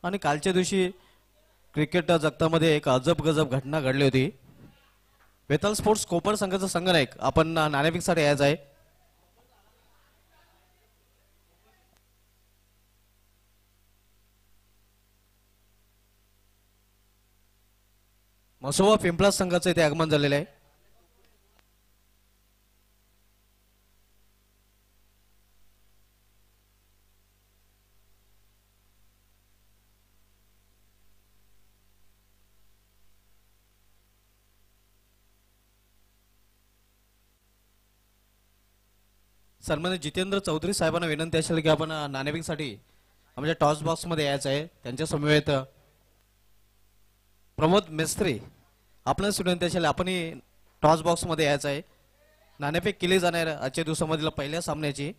आणि कालच्या दिवशी क्रिकेट जगतामध्ये एक अजब गजब घटना घडली होती. वेताल स्पोर्ट्स कोपर संघाचा संघनायक आपण नाणेफेकसाठी यायचा आहे. मसोबा पिंपळास संघाचं इथे आगमन झालेलं आहे. सन्माननीय जितेंद्र चौधरी साहेबांना विनंती असेल की आपण नाणेफेकसाठी आमच्या टॉस बॉक्स मध्ये यायचं आहे. त्यांच्या समवेत प्रमोद मिस्त्री आपणास विनंती असेल आपणही टॉस बॉक्स मध्ये यायचं आहे. नाणेफेक केली जाणार आजच्या दिवसामधील पहिल्या सामन्याची.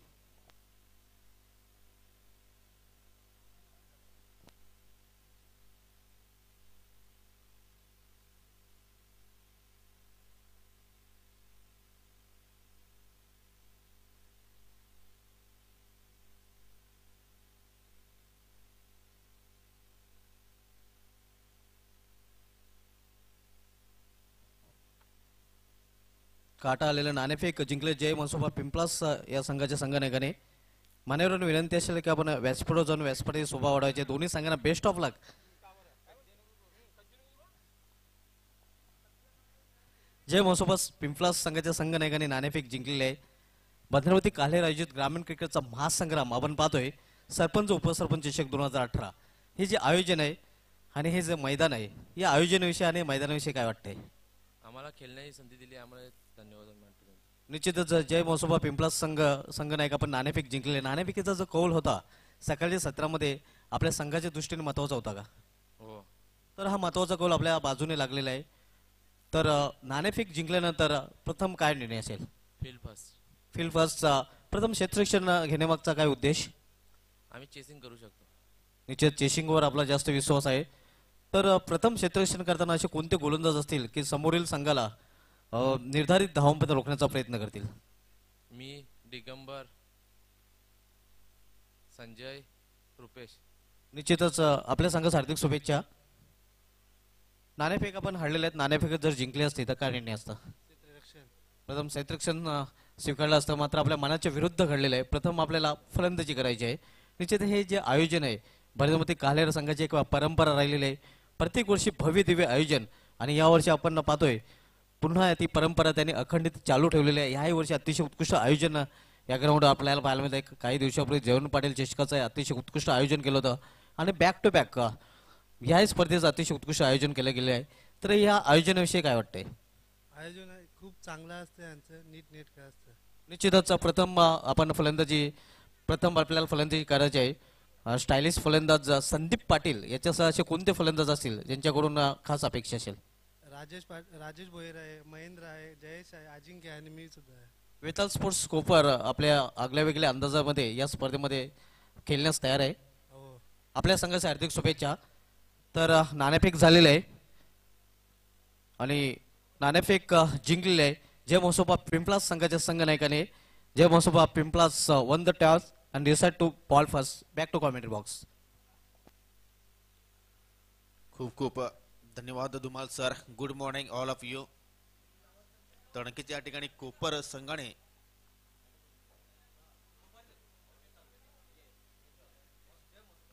काटा आलेलं नाणेफेक जिंकले जय मनसोबा पिंपलास या संघाच्या संघनायकाने. मान्यवरांना विनंती असेल की आपण व्यासपीठावर जाऊन व्यासपीठाची शोभा वाढवायची. दोन्ही संघांना बेस्ट ऑफ लक. जय मनसोबा पिंपलास संघाच्या संघनायकाने नाणेफेक जिंकलेले आहे. भद्रावती काल्हेर आयोजित ग्रामीण क्रिकेटचा महासंग्राम आपण पाहतोय. सरपंच उपसरपंच चषक 2018 हे जे आयोजन आहे आणि हे जे मैदान आहे या आयोजनाविषयी आणि मैदानाविषयी काय वाटतंय? आम्हाला खेळण्याची संधी दिली आम्हाला धन्यवाद मानतो. निश्चितच जय मनसोबा पिंपलास संघनायक आपण नाणेफेक जिंकले. नाणेफेकीचा जो कौल होता सकाळच्या सत्रामध्ये आपल्या संघाच्या दृष्टीने महत्वाचा होता का? हो. तर हा महत्वाचा कौल आपल्या बाजूने लागलेला आहे. तर नाणेफेक जिंकल्यानंतर प्रथम काय निर्णय असेल? फील्ड फर्स्टचा प्रथम क्षेत्ररक्षण घेण्यामागचा काय उद्देश? आम्ही चेसिंग करू शकतो. निश्चित चेसिंगवर आपला जास्त विश्वास आहे. तर प्रथम क्षेत्ररक्षण करताना असे कोणते गोलंदाज असतील की समोरील संघाला निर्धारित धावांपर्यंत रोखण्याचा प्रयत्न करतील? मी, दिगंबर, संजय, रुपेश. निश्चितच आपल्या संघास हार्दिक शुभेच्छा. नाणेफेक आपण हरलेले आहेत. नाणेफेक जर जिंकले असते तर काय निर्णय असता? प्रथम क्षेत्ररक्षण स्वीकारलं असतं. मात्र आपल्या मनाच्या विरुद्ध घडलेलं आहे. प्रथम आपल्याला फलंदाजी करायची आहे. निश्चित हे जे आयोजन आहे भद्रावती काल्हेर संघाची एक परंपरा राहिलेली आहे. प्रत्येक वर्षी भव्य दिव्य आयोजन आणि यावर्षी आपण पाहतोय पुन्हा ती परंपरा त्यांनी अखंडित चालू ठेवलेली आहे. याही वर्षी अतिशय उत्कृष्ट आयोजन या ग्राउंडवर आपल्याला पाहायला मिळतं. काही दिवसापूर्वी जयवंत पाटील चषकाचं अतिशय उत्कृष्ट आयोजन केलं होतं आणि बॅक टू बॅक याही स्पर्धेचं अतिशय उत्कृष्ट आयोजन केलं गेले आहे. तर या आयोजनाविषयी काय वाटतंय? आयोजन खूप चांगलं असतं यांचं, नीट नेटकं असतं. निश्चितच प्रथम आपण प्रथम आपल्याला फलंदाजी करायची आहे. स्टायलिश फलंदाज संदीप पाटील याच्यासह असे कोणते फलंदाज असतील ज्यांच्याकडून खास अपेक्षा असेल? राजेश भोयर आहे, महेंद्र आहे, जयेश आहे, अजिंक्य आहे आणि मी सुद्धा आहे. वेताल स्पोर्ट्स कोपर आपल्या आगल्या वेगळ्या अंदाजामध्ये या स्पर्धेमध्ये खेळण्यास तयार आहे. हो. आपल्या संघाच्या हार्दिक शुभेच्छा. तर नाणेफेक झालेलं आहे आणि नाणेफेक जिंकलेले आहे. जय मनसोबा पिंपलास संघाच्या संघनायकाने. Jai Mansoba Pimplas won the toss and decide to ball first. Back to commentary box. खूप खूप धन्यवाद Dhumal sir. Good morning all of you. तर नक्कीच या ठिकाणी कोपर संघाने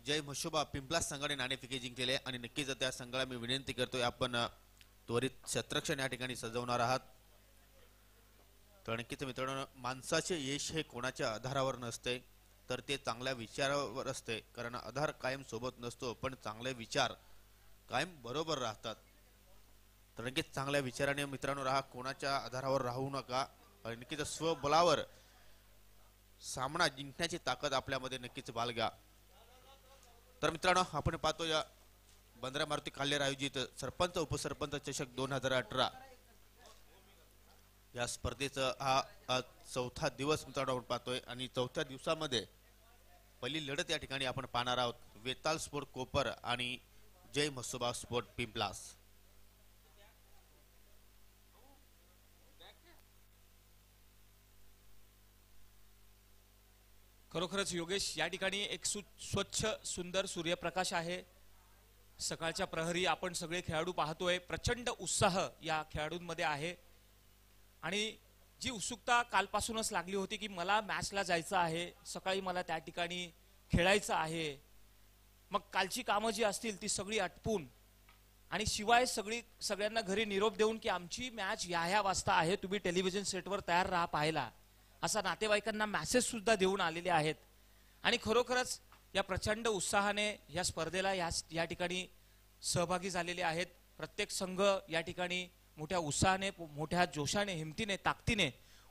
जय मनसोबा पिंपलास संघाने नाणेफेकी जिंकलेले आणि नक्कीच त्या संघाला मी विनंती करतोय आपण त्वरित क्षेत्ररक्षण या ठिकाणी सजवणार आहात. तर नक्कीच मित्रांनो माणसाचे यश हे कोणाच्या आधारावर नसते तर ते चांगल्या विचारावर असते. कारण आधार कायम सोबत नसतो पण चांगले विचार कायम बरोबर राहतात. तर नक्कीच चांगल्या विचाराने मित्रांनो राहा, कोणाच्या आधारावर राहू नका आणि नक्कीच स्वबलावर सामना जिंकण्याची ताकद आपल्यामध्ये नक्कीच बाळगा. तर मित्रांनो आपण पाहतो या बंदरा मारुती काल्हेर आयोजित सरपंच उपसरपंच चषक 2018 या स्पर्धेचा हा चौथा दिवस मित्रांनो आपण पाहतोय आणि चौथ्या दिवसामध्ये पहिली लढत या ठिकाणी आपण पाहणार आहोत वेताल स्पोर्ट कोपर आणि जय मनसोबा स्पोर्ट पिंपलास. खरोखरच योगेश या ठिकाणी एक स्वच्छ सुंदर सूर्यप्रकाश आहे. सकाळच्या प्रहरी आपण सगळे खेळाडू पाहतोय, प्रचंड उत्साह या खेळाडूंमध्ये आहे आणि जी उत्सुकता कालपासूनच लागली होती की मला मॅचला जायचं आहे, सकाळी मला त्या ठिकाणी खेळायचं आहे, मग कालची कामं जी असतील ती सगळी आटपून आणि शिवाय सगळ्यांना घरी निरोप देऊन की आमची मॅच ह्या वाजता आहे, तुम्ही टेलिव्हिजन सेटवर तयार राहा पाहायला, असा नातेवाईकांना मेसेज सुद्धा देऊन आलेले आहेत. आणि खरोखरच या प्रचंड उत्साहाने या स्पर्धेला या ठिकाणी सहभागी झालेले आहेत. प्रत्येक संघ या ठिकाणी मोठ्या उत्साहाने, मोठ्या जोशाने, हिमतीने, ताकदीने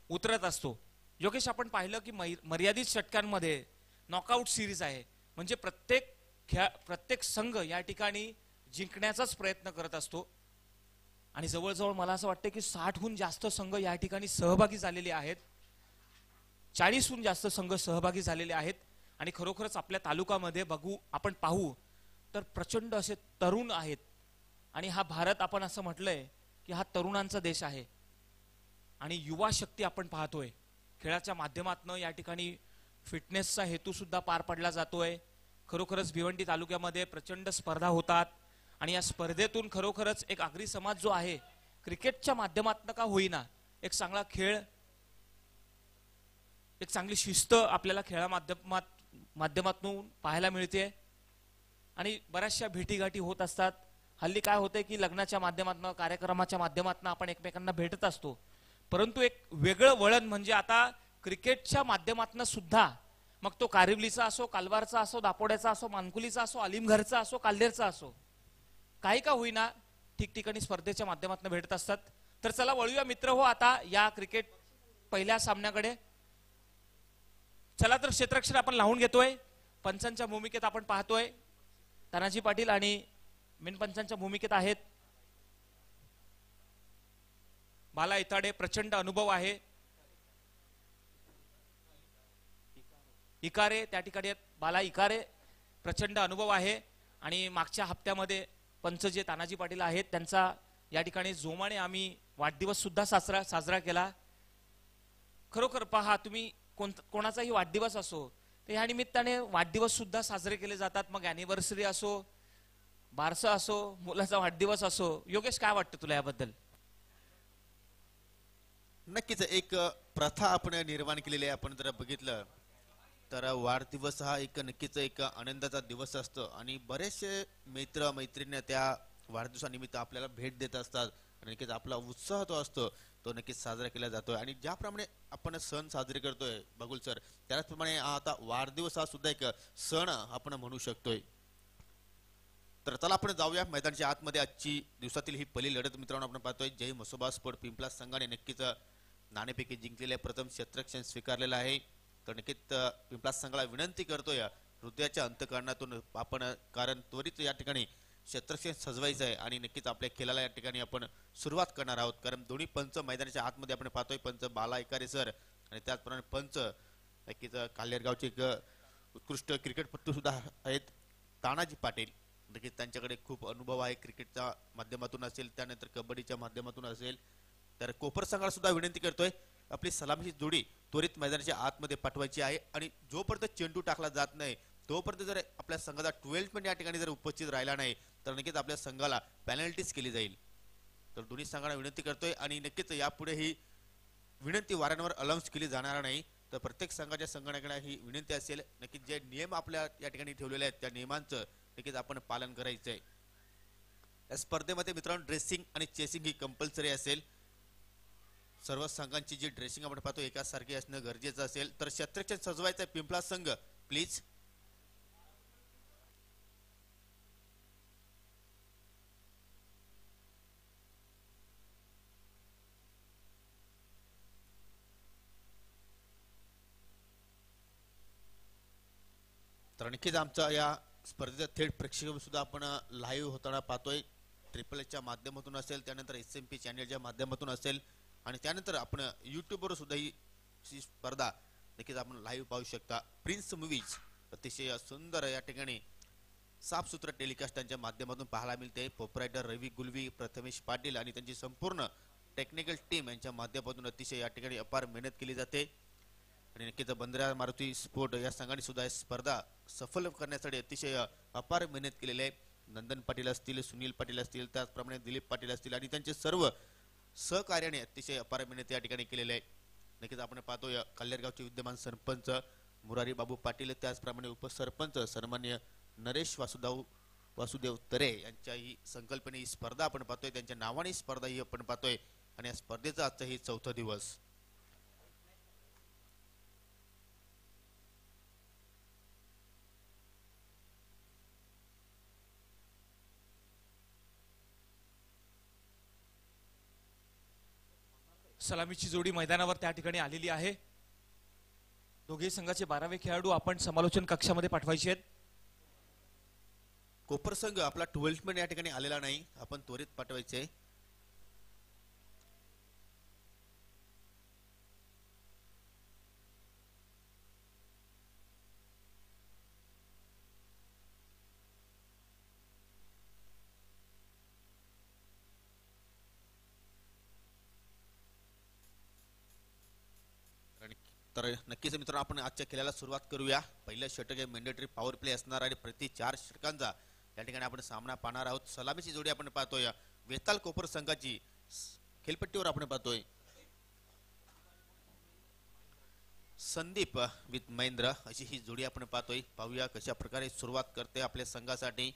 उतरत असतो. योगेश, आपण पाहिलं की मर्यादित षटकांमध्ये नॉकआउट सिरीज आहे, म्हणजे प्रत्येक संघ या ठिकाणी जिंकण्याचाच प्रयत्न करत असतो आणि जवळजवळ मला असं वाटतं की 60हून जास्त संघ या ठिकाणी सहभागी झालेले आहेत, 40हून जास्त संघ सहभागी झालेले आहेत. आणि खरोखरच आपल्या तालुक्यामध्ये आपण पाहू तर प्रचंड असे तरुण आहेत आणि हा भारत, आपण असं म्हटलंय की हा तरुणांचा देश आहे आणि युवा शक्ती आपण पाहतोय. खेळाच्या माध्यमातून या ठिकाणी फिटनेसचा हेतू सुद्धा पार पडला जातोय. खरोखरच भिवंडी तालुक्यामध्ये प्रचंड स्पर्धा होतात आणि या स्पर्धेतून खरोखरच एक आगरी समाज जो आहे, क्रिकेटच्या माध्यमातून का होईना एक चांगला खेळ, एक चांगली शिस्त आपल्याला खेळा माध्यमातून पाहायला मिळते आणि बऱ्याचशा भेटीगाठी होत असतात. हल्ली काय होतंय की लग्नाच्या माध्यमातून, कार्यक्रमाच्या माध्यमातून आपण एकमेकांना भेटत असतो, परंतु एक वेगळं वळण म्हणजे आता क्रिकेटच्या माध्यमातून सुद्धा, मग तो कारिवलीचा असो, कालवारचा असो, दापोड्याचा असो, मानकुलीचा असो, आलिमघरचा असो, काल्हेरचा असो, काही का होईना ठिकठिकाणी स्पर्धेच्या माध्यमातून भेटत असतात. तर चला वळूया मित्र हो आता या क्रिकेट पहिल्या सामन्याकडे. चला तर क्षेत्ररक्षण आपण लावून घेतोय. पंचांच्या भूमिकेत आपण पाहतोय तानाजी पाटील आणि मिनपंचांच्या भूमिकेत आहेत बाला इताडे. प्रचंड अनुभव आहे. इकारे त्या ठिकाणी आहेत, बाला इकारे, प्रचंड अनुभव आहे. आणि मागच्या हप्त्यामध्ये पंच जे तानाजी पाटील आहेत त्यांचा या ठिकाणी जोमाने आम्ही वाढदिवस सुद्धा साजरा केला. खरोखर पहा तुम्ही, कोणाचाही वाढदिवस असो तर ह्या निमित्ताने वाढदिवस सुद्धा साजरे केले जातात. मग अॅनिव्हर्सरी असो, बारसं असो, मुलाचा वाढदिवस असो. योगेश, काय वाटतं तुला याबद्दल? नक्कीच एक प्रथा आपण निर्माण केलेली आहे. आपण जर बघितलं तर वाढदिवस हा एक नक्कीच एक आनंदाचा दिवस असतो आणि बरेचसे मित्र मैत्रिणी त्या वाढदिवसानिमित्त आपल्याला भेट देत असतात आणि नक्कीच आपला उत्साह तो असतो तो नक्कीच साजरा केला जातोय. आणि ज्याप्रमाणे आपण सण साजरे करतोय बघूल सर, त्याचप्रमाणे आता वाढदिवस हा सुद्धा एक सण आपण म्हणू शकतोय. तर चला आपण जाऊया मैदानाच्या आतमध्ये. आजची दिवसातील ही पहिली लढत मित्रांनो आपण पाहतोय. जय म्हसोबा स्पोर्ट पिंपला संघाने नक्कीच नाणेफेकी जिंकलेले, प्रथम क्षेत्ररक्षण स्वीकारलेलं आहे. तर नक्कीच पिंपला संघाला विनंती करतोय हृदयाच्या अंतःकरणातून आपण, कारण त्वरित या ठिकाणी क्षेत्ररक्षण सजवायचं आहे आणि नक्कीच आपल्या खेळाला या ठिकाणी आपण सुरुवात करणार आहोत. कारण दोन्ही पंच मैदानाच्या आतमध्ये आपण पाहतोय, पंच बाला इकारे सर आणि त्याचप्रमाणे पंच नक्कीच काल्हेरगावचे एक उत्कृष्ट क्रिकेटपटू सुद्धा आहेत तानाजी पाटील. नक्कीच त्यांच्याकडे खूप अनुभव आहे क्रिकेटच्या माध्यमातून असेल, त्यानंतर कबड्डीच्या माध्यमातून असेल. तर कोपर संघाला सुद्धा विनंती करतोय आपली सलामीची जोडी त्वरित मैदानाच्या आतमध्ये पाठवायची आहे आणि जोपर्यंत चेंडू टाकला जात नाही तोपर्यंत जर आपल्या संघाचा 12 पण या ठिकाणी जर उपस्थित राहिला नाही तर नक्कीच आपल्या संघाला पेनल्टीज केली जाईल. तर दोन्ही संघांना विनंती करतोय आणि नक्कीच यापुढे ही विनंती वारंवार अलाउन्स केली जाणार नाही. तर प्रत्येक संघाच्या संघटनाकडे ही विनंती असेल, नक्कीच जे नियम आपल्या या ठिकाणी ठेवलेले आहेत त्या नियमांचं नक्कीच आपण पालन करायचंय. या स्पर्धेमध्ये मित्रांनो ड्रेसिंग आणि चेसिंग ही कंपल्सरी असेल. सर्व संघांची जी ड्रेसिंग आपण पाहतो एकाच सारखी असणं गरजेचं असेल. तर क्षेत्ररक्षण सजवायचं पिंपळा संघ प्लीज. तर नक्कीच आमचा या स्पर्धेचा थेट प्रेक्षक सुद्धा आपण लाईव्ह होताना पाहतोय. ट्रिपल च्या माध्यमातून असेल, त्यानंतर SMP चॅनलच्या माध्यमातून असेल आणि त्यानंतर आपण युट्यूबवर सुद्धा ही स्पर्धा नक्कीच आपण लाईव्ह पाहू शकता. प्रिन्स मूवीज अतिशय सुंदर या ठिकाणी साफसुथरं टेलिकास्ट त्यांच्या माध्यमातून पाहायला मिळते. पोपरायटर रवी गुलवी, प्रथमेश पाटील आणि त्यांची संपूर्ण टेक्निकल टीम यांच्या माध्यमातून अतिशय या ठिकाणी अपार मेहनत केली जाते. आणि नक्कीच बंदरा मारुती स्पोर्ट या संघाने सुद्धा स्पर्धा सफल करण्यासाठी अतिशय अपार मेहनत केलेली आहे. नंदन पाटील असतील, सुनील पाटील असतील, त्याचप्रमाणे दिलीप पाटील असतील आणि त्यांचे सर्व सहकार्याने अतिशय अपार मेहनत या ठिकाणी केलेले आहे. नक्कीच आपण पाहतोय कल्लेरगावचे विद्यमान सरपंच मुरारी बाबू पाटील, त्याचप्रमाणे उपसरपंच सन्मान्य नरेश वासुदेव तरे यांच्या ही संकल्पने ही स्पर्धा आपण पाहतोय, त्यांच्या नावाने स्पर्धा ही आपण पाहतोय आणि या स्पर्धेचा आजचा ही 4था दिवस. सलामीची जोडी मैदानावर त्या ठिकाणी आलेली आहे. दोघे संघाचे 12वे खेळाडू आपण समालोचन कक्षामध्ये पाठवायचे आहेत. कोपर संघ आपला 12th मॅन या ठिकाणी आलेला नाही, आपण त्वरित पाठवायचे. तर नक्कीच मित्रांनो आपण आजच्या खेळाला सुरुवात करूया. पहिलं षटक हे मॅन्डेटरी पॉवर प्ले असणार आणि प्रति 4 षटकांचा या ठिकाणी आपण सामना पाहणार आहोत. सलामीची जोडी आपण पाहतोय वेताल कोपर संघाची खेळपट्टीवर आपण पाहतोय संदीप विथ महेंद्र अशी ही जोडी आपण पाहतोय. पाहूया कशा प्रकारे सुरुवात करते आपल्या संघासाठी.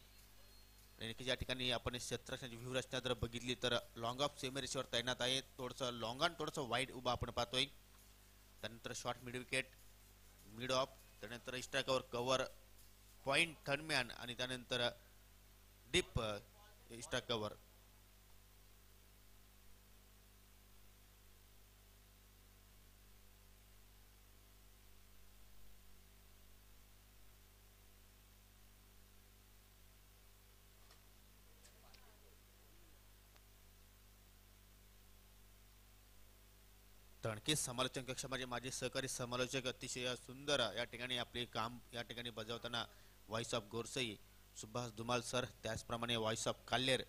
या ठिकाणी आपण क्षेत्ररक्षणाची व्यूहरचना जर बघितली तर लॉंग ऑफ सेमीरेषेवर तैनात आहे. थोडंसं लॉंग आणि थोडंसं वाईड उभा आपण पाहतोय. त्यानंतर short mid wicket, mid of, त्यानंतर स्ट्रायकवर कव्हर, पॉइंट थर्डमॅन आणि त्यानंतर डीप स्ट्राइक कव्हर. तणके समालोचन कक्षामध्ये माझे सहकारी समालोचक अतिशय सुंदर या ठिकाणी आपले काम या ठिकाणी बजावताना voice of Gorsai Subhash Dhumal sir, त्याचप्रमाणे voice of Kaller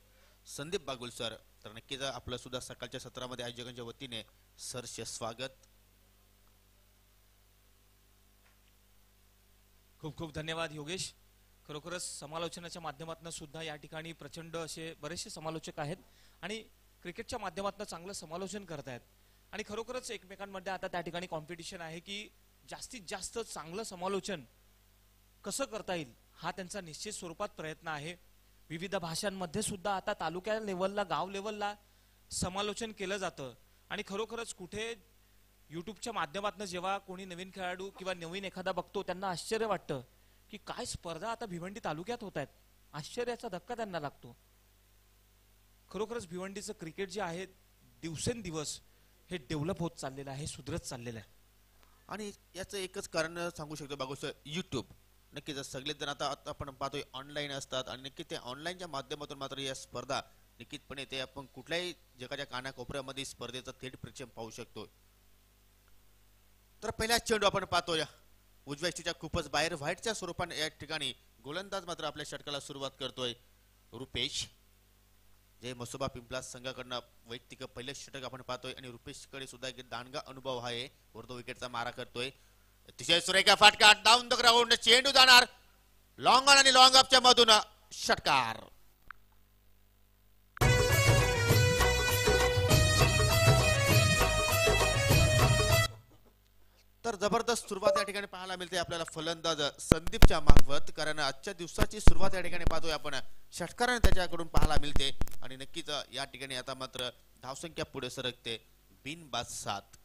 Sandeep Bagul sir. तर नक्कीच आपलं सुद्धा सकाळच्या सत्रामध्ये आयोजकांच्या वतीने सरचे स्वागत. खूप खूप धन्यवाद योगेश. खरोखरच समालोचनाच्या माध्यमातून सुद्धा या ठिकाणी प्रचंड असे बरेचसे समालोचक आहेत आणि क्रिकेटच्या माध्यमातून चांगलं समालोचन करतायत आणि खरोखरच एकमेकांमध्ये आता त्या ठिकाणी कॉम्पिटिशन आहे की जास्तीत जास्त चांगलं समालोचन कसं करता येईल हा त्यांचा निश्चित स्वरूपात प्रयत्न आहे. विविध भाषांमध्ये सुद्धा आता तालुक्या लेवलला, गाव लेवलला समालोचन केलं जातं आणि खरोखरच कुठे युट्यूबच्या माध्यमातून जेव्हा कोणी नवीन खेळाडू किंवा नवीन एखादा बघतो त्यांना आश्चर्य वाटतं की काय स्पर्धा आता भिवंडी तालुक्यात होत आहेत. आश्चर्याचा धक्का त्यांना लागतो. खरोखरच भिवंडीचं क्रिकेट जे आहे दिवसेंदिवस हे डेव्हलप होत चाललेलं आहे, सुधरत चाललेलं आहे. आणि याचं एकच कारण सांगू शकतो बागुल सर, युट्यूब. नक्कीच सगळेच जण आता आपण पाहतोय ऑनलाईन असतात आणि नक्की ते ऑनलाईनच्या माध्यमातून मात्र या स्पर्धा निश्चितपणे ते आपण कुठल्याही जगाच्या कानाकोपऱ्यामध्ये स्पर्धेचं थेट प्रेक्षण पाहू शकतो. तर पहिला चेंडू आपण पाहतोय उजव्या इष्टीच्या खूपच बाहेर व्हाईटच्या स्वरूपाने या ठिकाणी गोलंदाज मात्र आपल्या षटकाला सुरुवात करतोय रुपेश. जय मसोबा पिंपलास संघाकडनं वैयक्तिक पहिले षटक आपण पाहतोय आणि रुपेशकडे सुद्धा एक दांडगा अनुभव आहे. वरदो विकेटचा मारा करतोय. अतिशय सुरेख फाटका डाऊन द ग्राउंड, चेंडू जाणार लॉंग ऑन आणि लॉंग ऑफच्या मधून षटकार. तर जबरदस्त सुरुवात या ठिकाणी पाहायला मिळते आपल्याला फलंदाज संदीपच्या मार्फत, कारण आजच्या दिवसाची सुरुवात या ठिकाणी पाहतोय आपण षटकाराने त्याच्याकडून पाहायला मिळते आणि नक्कीच या ठिकाणी आता मात्र धावसंख्या पुढे सरकते बिनबाद 7.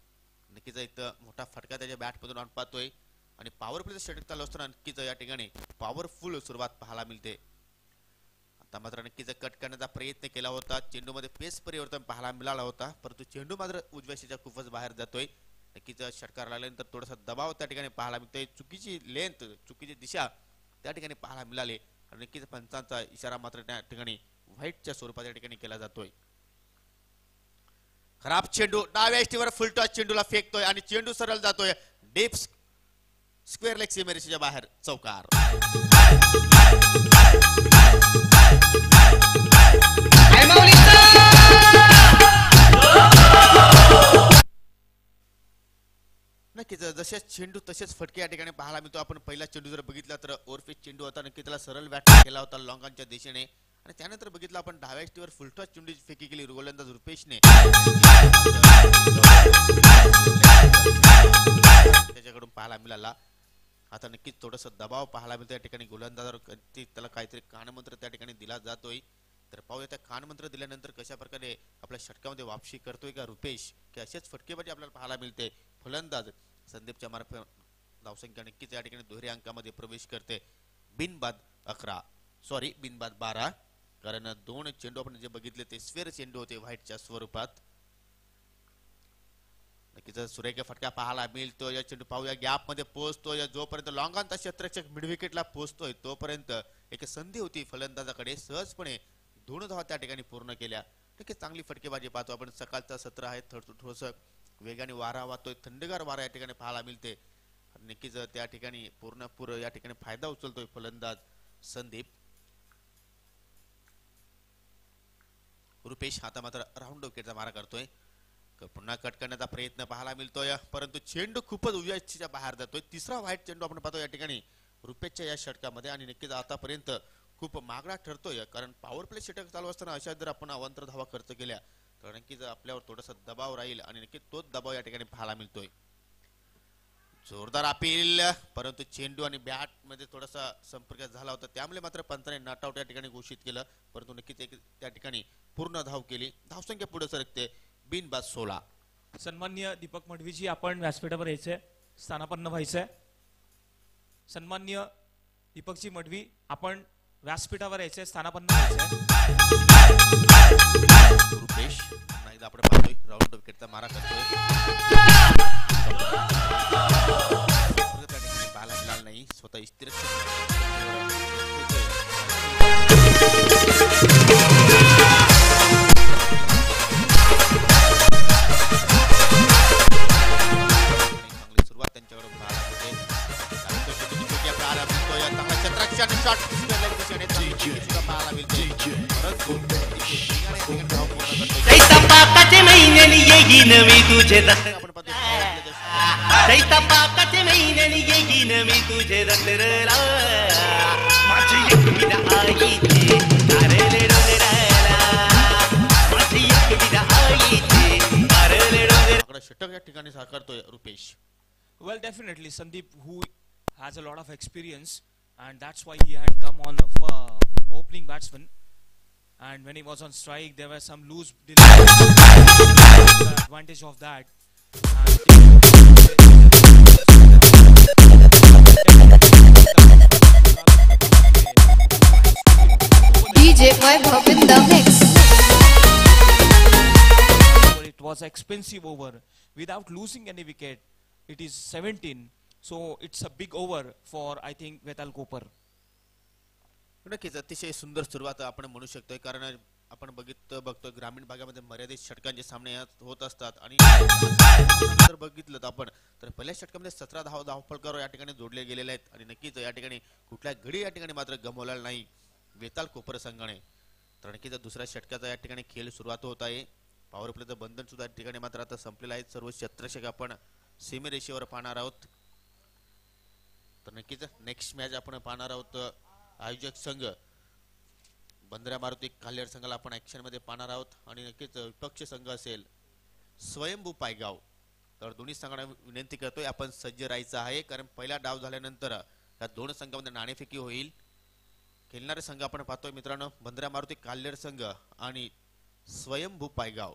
नक्कीच इथं मोठा फटका त्याच्या बॅटमधून आपण पाहतोय आणि पॉवर प्लेचं षटक चालू असताना नक्कीच या ठिकाणी पॉवरफुल सुरुवात पाहायला मिळते. आता मात्र नक्कीच कट करण्याचा प्रयत्न केला होता, चेंडूमध्ये पेस परिवर्तन पाहायला मिळाला होता, परंतु चेंडू मात्र उजव्या शीच्या खूपच बाहेर जातोय. नक्कीच षटकार लागल्यानंतर थोडासा दबाव त्या ठिकाणी पाहायला मिळतोय. चुकीची लेंथ, चुकीची दिशा त्या ठिकाणी पाहायला मिळाली आणि नक्कीच पंचांचा इशारा मात्र त्या ठिकाणी व्हाईटच्या स्वरूपात या ठिकाणी केला जातोय. खराब चेंडू डाव्या इष्टीवर फुल टॉस चेंडूला फेकतोय आणि चेंडू सरळ जातोय डीप स्क्वेअर लेग सीमेरेषेच्या बाहेर, चौकार. नक्कीच जसे चेंडू तसेच फटके या ठिकाणी पाहायला मिळतो. आपण पहिला चेंडू जर बघितला तर ओव्हरफिच चेंडू होता, नक्की त्याला सरळ बॅट केला होता लॉंगांच्या दिशेने. आणि त्यानंतर बघितलं आपण डाव्या स्टीवर फुलटॉस चेंडू फेकी केली गोलंदाज रुपेशने. त्याच्याकडून पाहायला मिळाला. आता नक्कीच थोडस दबाव पाहायला मिळतो या ठिकाणी गोलंदाजावर. त्याला काहीतरी कानमंत्र त्या ठिकाणी दिला जातोय. तर पाहूया त्या कानमंत्र दिल्यानंतर कशा प्रकारे आपल्या षटकामध्ये वापसी करतोय का रुपेश, की असेच फटकेबाजी आपल्याला पाहायला मिळते. फलंदाज संदीपच्या मार्फत धावसंख्या नक्कीच या ठिकाणी दुहेरी अंकामध्ये प्रवेश करते. बिनबाद 12, कारण 2 चेंडू आपण जे बघितले ते स्क्वेअर चेंडू होते व्हाईटच्या स्वरूपात. नक्कीच सुरेख फटका पाहायला मिळतो. या चेंडू पाहूया गॅप मध्ये पोहोचतोय. जोपर्यंत लॉंगांचा क्षेत्ररक्षक मिड विकेटला पोहोचतोय तोपर्यंत एक संधी होती फलंदाजाकडे. सहजपणे 2 धावा त्या ठिकाणी पूर्ण केल्या. नक्कीच चांगली फटकेबाजी पाहतो आपण. सकाळचा सत्र आहे, थोडस वेगाने वारा वाहतोय, थंडगार वारा या ठिकाणी पाहायला मिळते. नक्कीच त्या ठिकाणी पूर्ण या ठिकाणी फायदा उचलतोय फलंदाज संदीप. रुपेश आता मात्र राऊंड विकेटचा मारा करतोय. पुन्हा कट करण्याचा प्रयत्न पाहायला मिळतोय, परंतु चेंडू खूपच उभ्या बाहेर जातोय. तिसरा व्हाईट चेंडू आपण पाहतो या ठिकाणी रुपेशच्या या षटकामध्ये. आणि नक्कीच आतापर्यंत खूप मागडा ठरतोय, कारण पॉवर प्ले षटक चालू असताना अशा जर आपण अवांतर धावा खर्च केल्या तर नक्कीच आपल्यावर थोडासा दबाव राहील. आणि नक्कीच तोच दबाव या ठिकाणी पाहायला मिळतोय. जोरदार अपील, परंतु चेंडू आणि बॅट मध्ये थोडासा संपर्क झाला होता, त्यामुळे मात्र पंचाने नॉट आउट या ठिकाणी घोषित केलं. परंतु नक्कीच त्या ठिकाणी पूर्ण धाव केली. धावसंख्या पुढे सरकते. बिनबाद 16. सन्माननीय दीपक मडवीजी, आपण व्यासपीठावर यायचंय, स्थानापन्न व्हायचंय. सन्माननीय दीपकजी मडवी, आपण व्यासपीठावर यायचंय, स्थानापन्न व्हायचंय. रुपेश पुन्हा एकदा आपण पाहतोय राऊंड विकेटचा मारा करतोय. पाहायला मिळाला नाही. स्वतः इस्तिर सुरुवात त्यांच्याकडून पाहायला मिळते. पाहायला मिळतोय चांगला क्षेत्ररक्षण शॉट पाहायला मिळते. परंतु चैतापाकाचे महिन्याने येईन मी तुझे चैतापाकाचे महिन्याने येईन मी तुझे रंगरला माझी एकविरा आईची तारले डोंगराला माझी एकविरा आईची तारले डोंगराला षटक या ठिकाणी साकारतोय Rupesh. Well, definitely, Sandeep, who has a lot of experience, and that's why he had come on opening batsman. And when he was on strike, there were some loose deliveries. The advantage of that. DJ Vaibhav in the mix. It was expensive over without losing any wicket. It is 17, so it's a big over for I think Vetal Koper. नक्कीच अतिशय सुंदर सुरुवात आपण म्हणू शकतोय, कारण आपण बघतोय ग्रामीण भागामध्ये मर्यादित षटकांचे सामने होत असतात. आणि जर बघितलं आपण तर पहिल्या षटकामध्ये 17 धावफलकावर या ठिकाणी जोडले गेलेले आहेत. आणि नक्कीच या ठिकाणी कुठल्या घडी या ठिकाणी मात्र गमवलेला नाही वेताल कोपर संघाने. तर नक्कीच दुसऱ्या षटकाचा या ठिकाणी खेळ सुरुवात होत आहे. पॉवर प्लेचं बंधन सुद्धा या ठिकाणी मात्र आता संपलेलं आहे. सर्व क्षेत्ररक्षक आपण सीमेरेषेवर पाहणार आहोत. तर नक्कीच नेक्स्ट मॅच आपण पाहणार आहोत. आयोजक संघ बंदरा मारुती काल्हेर संघाला आपण ऍक्शन मध्ये पाहणार आहोत. आणि नक्कीच विपक्ष संघ असेल स्वयंभू पायगाव. तर दोन्ही संघांना विनंती करतोय आपण सज्ज राहायचं आहे, कारण पहिला डाव झाल्यानंतर या दोन संघांमध्ये नाणेफेकी होईल. खेळणारे संघ आपण पाहतोय मित्रांनो बंदरा मारुती काल्हेर संघ आणि स्वयंभू पायगाव.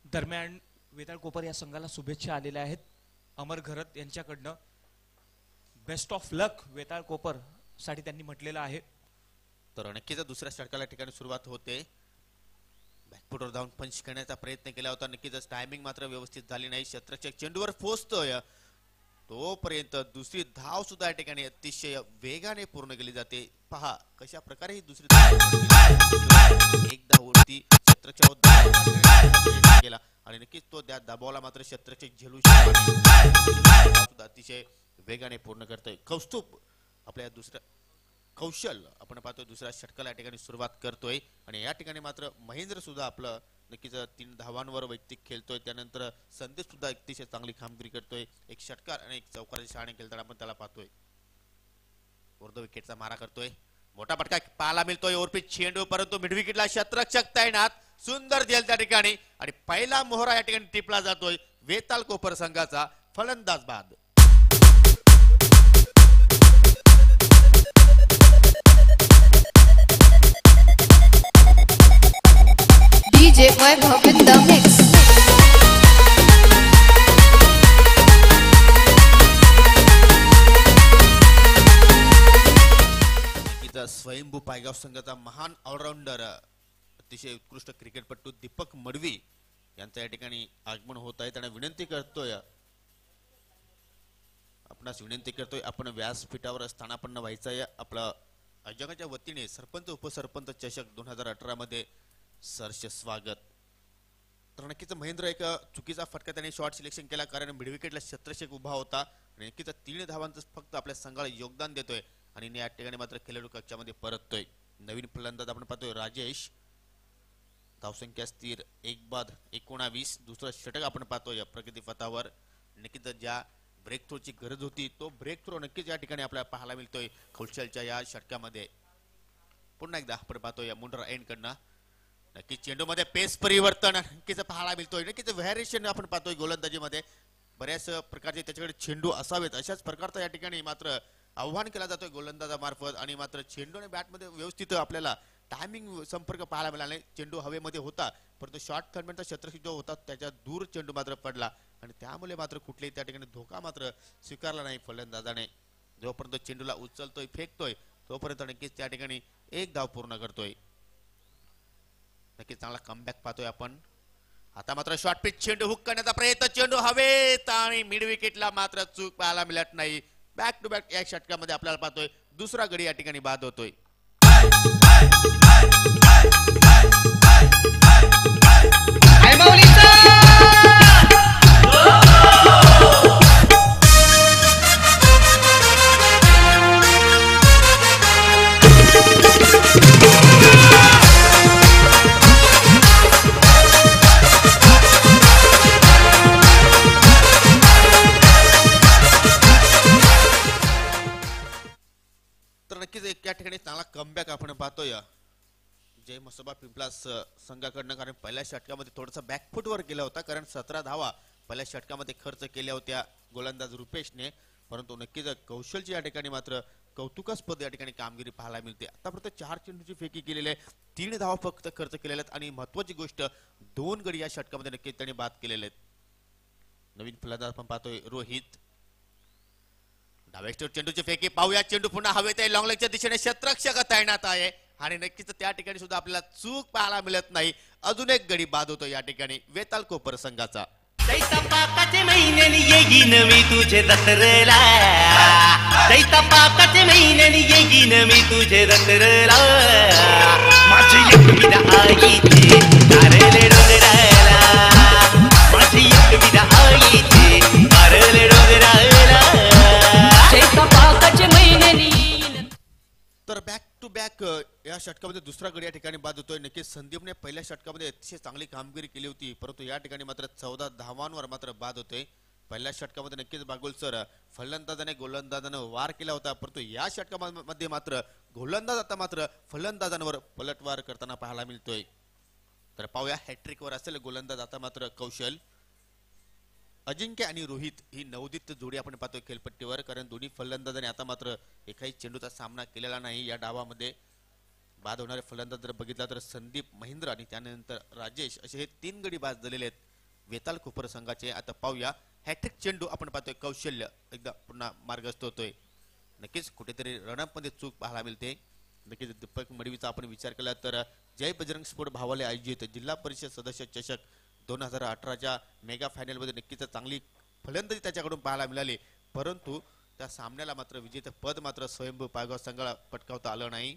दरम्यान वेताळ कोपर या संघाला शुभेच्छा आलेल्या आहेत अमर घरत यांच्याकडनं. बेस्ट ऑफ लक वेताळ कोपर साठी त्यांनी म्हटलेलं आहे. तर नक्कीच दुसऱ्या षटकाला ठिकाणी सुरुवात होते. बॅकफुटवर जाऊन पंच करण्याचा प्रयत्न केला होता, नक्कीच टायमिंग मात्र व्यवस्थित झाली नाही. क्षेत्ररक्षक चेंडूवर पोहोचतोय तोपर्यंत दुसरी धाव सुद्धा या ठिकाणी अतिशय वेगाने पूर्ण केली जाते. पहा कशा प्रकारे ही दुसरी एक धावती क्षेत्ररक्षक केला आणि नक्कीच तो त्या दबावाला मात्र क्षेत्ररक्षक झेलू शकतो. अतिशय वेगाने पूर्ण करतोय. कौस्तुभ आपल्या दुसऱ्या कौशल आपण पाहतोय दुसऱ्या षटकाला या ठिकाणी सुरुवात करतोय आणि या ठिकाणी मात्र महेंद्र सुद्धा आपलं नक्कीच 3 धावांवर वैयक्तिक खेळतोय. त्यानंतर संदेश सुद्धा अतिशय चांगली कामगिरी करतोय. एक षटकार आणि एक चौकाराच्या शहाणे खेळताना आपण त्याला पाहतोय. अर्ध विकेटचा मारा करतोय. मोठा फटका पाहायला मिळतोय. ओरपीच चेंडू परंतु मिड विकेटला क्षेत्ररक्षक तैनात. सुंदर झेल त्या ठिकाणी आणि पहिला मोहरा या ठिकाणी टिपला जातोय वेताल कोपर संघाचा. फलंदाज बाद. DJ Vaibhav in the mix. स्वयंभू पायगाव संघाचा महान ऑलराऊंडर अतिशय उत्कृष्ट क्रिकेटपटू दीपक मडवी यांचं या ठिकाणी आगमन होत आहे. त्यांना विनंती करतोय आपण व्यासपीठावर स्थानापन्न व्हायचं आहे. आपलं आयोजकाच्या वतीने सरपंच उपसरपंच चषक 2018 मध्ये सरसे स्वागत. तर नक्कीच महेंद्र एक चुकीचा फटका त्याने शॉर्ट सिलेक्शन केला कारण मिड विकेटला क्षेत्ररक्षक उभा होता आणि नक्कीच 3 धावांचं फक्त आपल्या संघाला योगदान देतोय आणि या ठिकाणी मात्र खेळाडू कक्षामध्ये परततोय. नवीन फलंदाज आपण पाहतोय राजेश. धावसंख्या स्थिर 1 बाद 19. दुसरं षटक आपण पाहतोय प्रगती पथावर. नक्कीच ज्या ब्रेक थ्रोची गरज होती तो ब्रेक थ्रो नक्कीच या ठिकाणी आपल्याला पाहायला मिळतोय कौशलच्या या षटकामध्ये. पुन्हा एकदा आपण पाहतोय मुंडरा एंड कडनं नक्कीच चेंडू मध्ये पेस परिवर्तन नक्कीच पाहायला मिळतोय. नक्कीच व्हॅरिएशन आपण पाहतोय गोलंदाजीमध्ये बऱ्याच प्रकारचे त्याच्याकडे चेंडू असावेत अशाच प्रकारचा या ठिकाणी मात्र आव्हान केला जातोय गोलंदाजामार्फत आणि मात्र चेंडू आणि बॅटमध्ये व्यवस्थित आपल्याला टायमिंग संपर्क पाहायला मिळाला. चेंडू हवेमध्ये होता परंतु शॉर्ट फॉर्मॅटचा क्षेत्ररक्षक जो होता त्याच्या दूर चेंडू मात्र पडला आणि त्यामुळे मात्र कुठलेही त्या ठिकाणी धोका मात्र स्वीकारला नाही फलंदाजाने. जोपर्यंत चेंडूला उचलतोय फेकतोय तोपर्यंत नक्कीच त्या ठिकाणी 1 धाव पूर्ण करतोय. नक्कीच चांगला कमबॅक पाहतोय आपण. आता मात्र शॉर्ट पिच चेंडू हुक करण्याचा प्रयत्न. चेंडू हवेत आणि मिड विकेटला मात्र चूक पाहायला मिळत नाही. बॅक टू बॅक या षटकामध्ये आपल्याला पाहतोय दुसरा गडी या ठिकाणी बाद होतोय. नक्कीच या ठिकाणी चांगला कमबॅक आपण पाहतोय जय मसोबा पिंपलास संघाकडनं कारण पहिल्या षटकामध्ये थोडासा बॅकफुटवर गेला होता कारण 17 धावा पहिल्या षटकामध्ये खर्च केल्या होत्या गोलंदाज रुपेशने. परंतु नक्कीच कौशलची या ठिकाणी मात्र कौतुकास्पद या ठिकाणी कामगिरी पाहायला मिळते. आतापर्यंत 4 चेंडूची फेकी केलेली आहे. 3 धावा फक्त खर्च केलेल्या आहेत आणि महत्वाची गोष्ट 2 गडी या षटकामध्ये नक्कीच त्यांनी बाद केलेले आहेत. नवीन फलंदाज आपण पाहतोय रोहित. डाव्या चेंडूची फेकी पाहूया. चेंडू पुन्हा हवेत आहे. लॉंग लेगच्या दिशेने क्षेत्ररक्षक तैनात आहे आणि नक्कीच त्या ठिकाणी सुद्धा आपल्याला चूक पाहायला मिळत नाही. अजून एक गडी बाद होतो या ठिकाणी वेताल कोपर संघाचा. चैता पाकाचे महिन्याने येईन मी तुझे जत्रला. चैता पाकाचे महिन्याने येईन मी तुझे जत्रला. माझी एकविरा आईचे तारले डोंगराला. माझी एकविरा आईचे तारले डोंगराला. चैता पाकाचे महिन्याने येईन. तर बॅक टू बॅक या षटकामध्ये दुसरा गडी या ठिकाणी बाद होतोय. नक्कीच संदीपने पहिल्या षटकामध्ये अतिशय चांगली कामगिरी केली होती परंतु या ठिकाणी मात्र 14 धावांवर मात्र बाद होते. पहिल्या षटकामध्ये नक्कीच बागुल सर फलंदाजाने गोलंदाजानं वार केला होता परंतु या षटकामध्ये मात्र गोलंदाज आता मात्र फलंदाजांवर पलटवार करताना पाहायला मिळतोय. तर पाहूया हॅट्रिक वर असेल गोलंदाज आता मात्र कौशल. अजिंक्य आणि रोहित ही नवोदित जोडी आपण पाहतोय खेळपट्टीवर कारण दोन्ही फलंदाजांनी आता मात्र एकाही चेंडूचा सामना केलेला नाही. या डावामध्ये बाद होणारे फलंदाज जर बघितला तर संदीप महेंद्र आणि त्यानंतर राजेश असे हे 3 गडी बाद झालेले आहेत वेताल कोपर संघाचे. आता पाहूया हॅट्रिक चेंडू आपण पाहतोय कौशल्य एकदा पुन्हा मार्गस्थ होतोय. नक्कीच कुठेतरी रनअप मध्ये चूक पाहायला मिळते. नक्कीच दीपक मडवीचा आपण विचार केला तर जय बजरंग स्पोर्ट भावाले आयोजित जिल्हा परिषद सदस्य चषक 2018च्या मेगा फायनल मध्ये नक्कीच चांगली फलंदाजी त्याच्याकडून पाहायला मिळाली परंतु त्या सामन्याला मात्र विजेते पद मात्र स्वयंभू पायगाव संघाला पटकावता आलं नाही.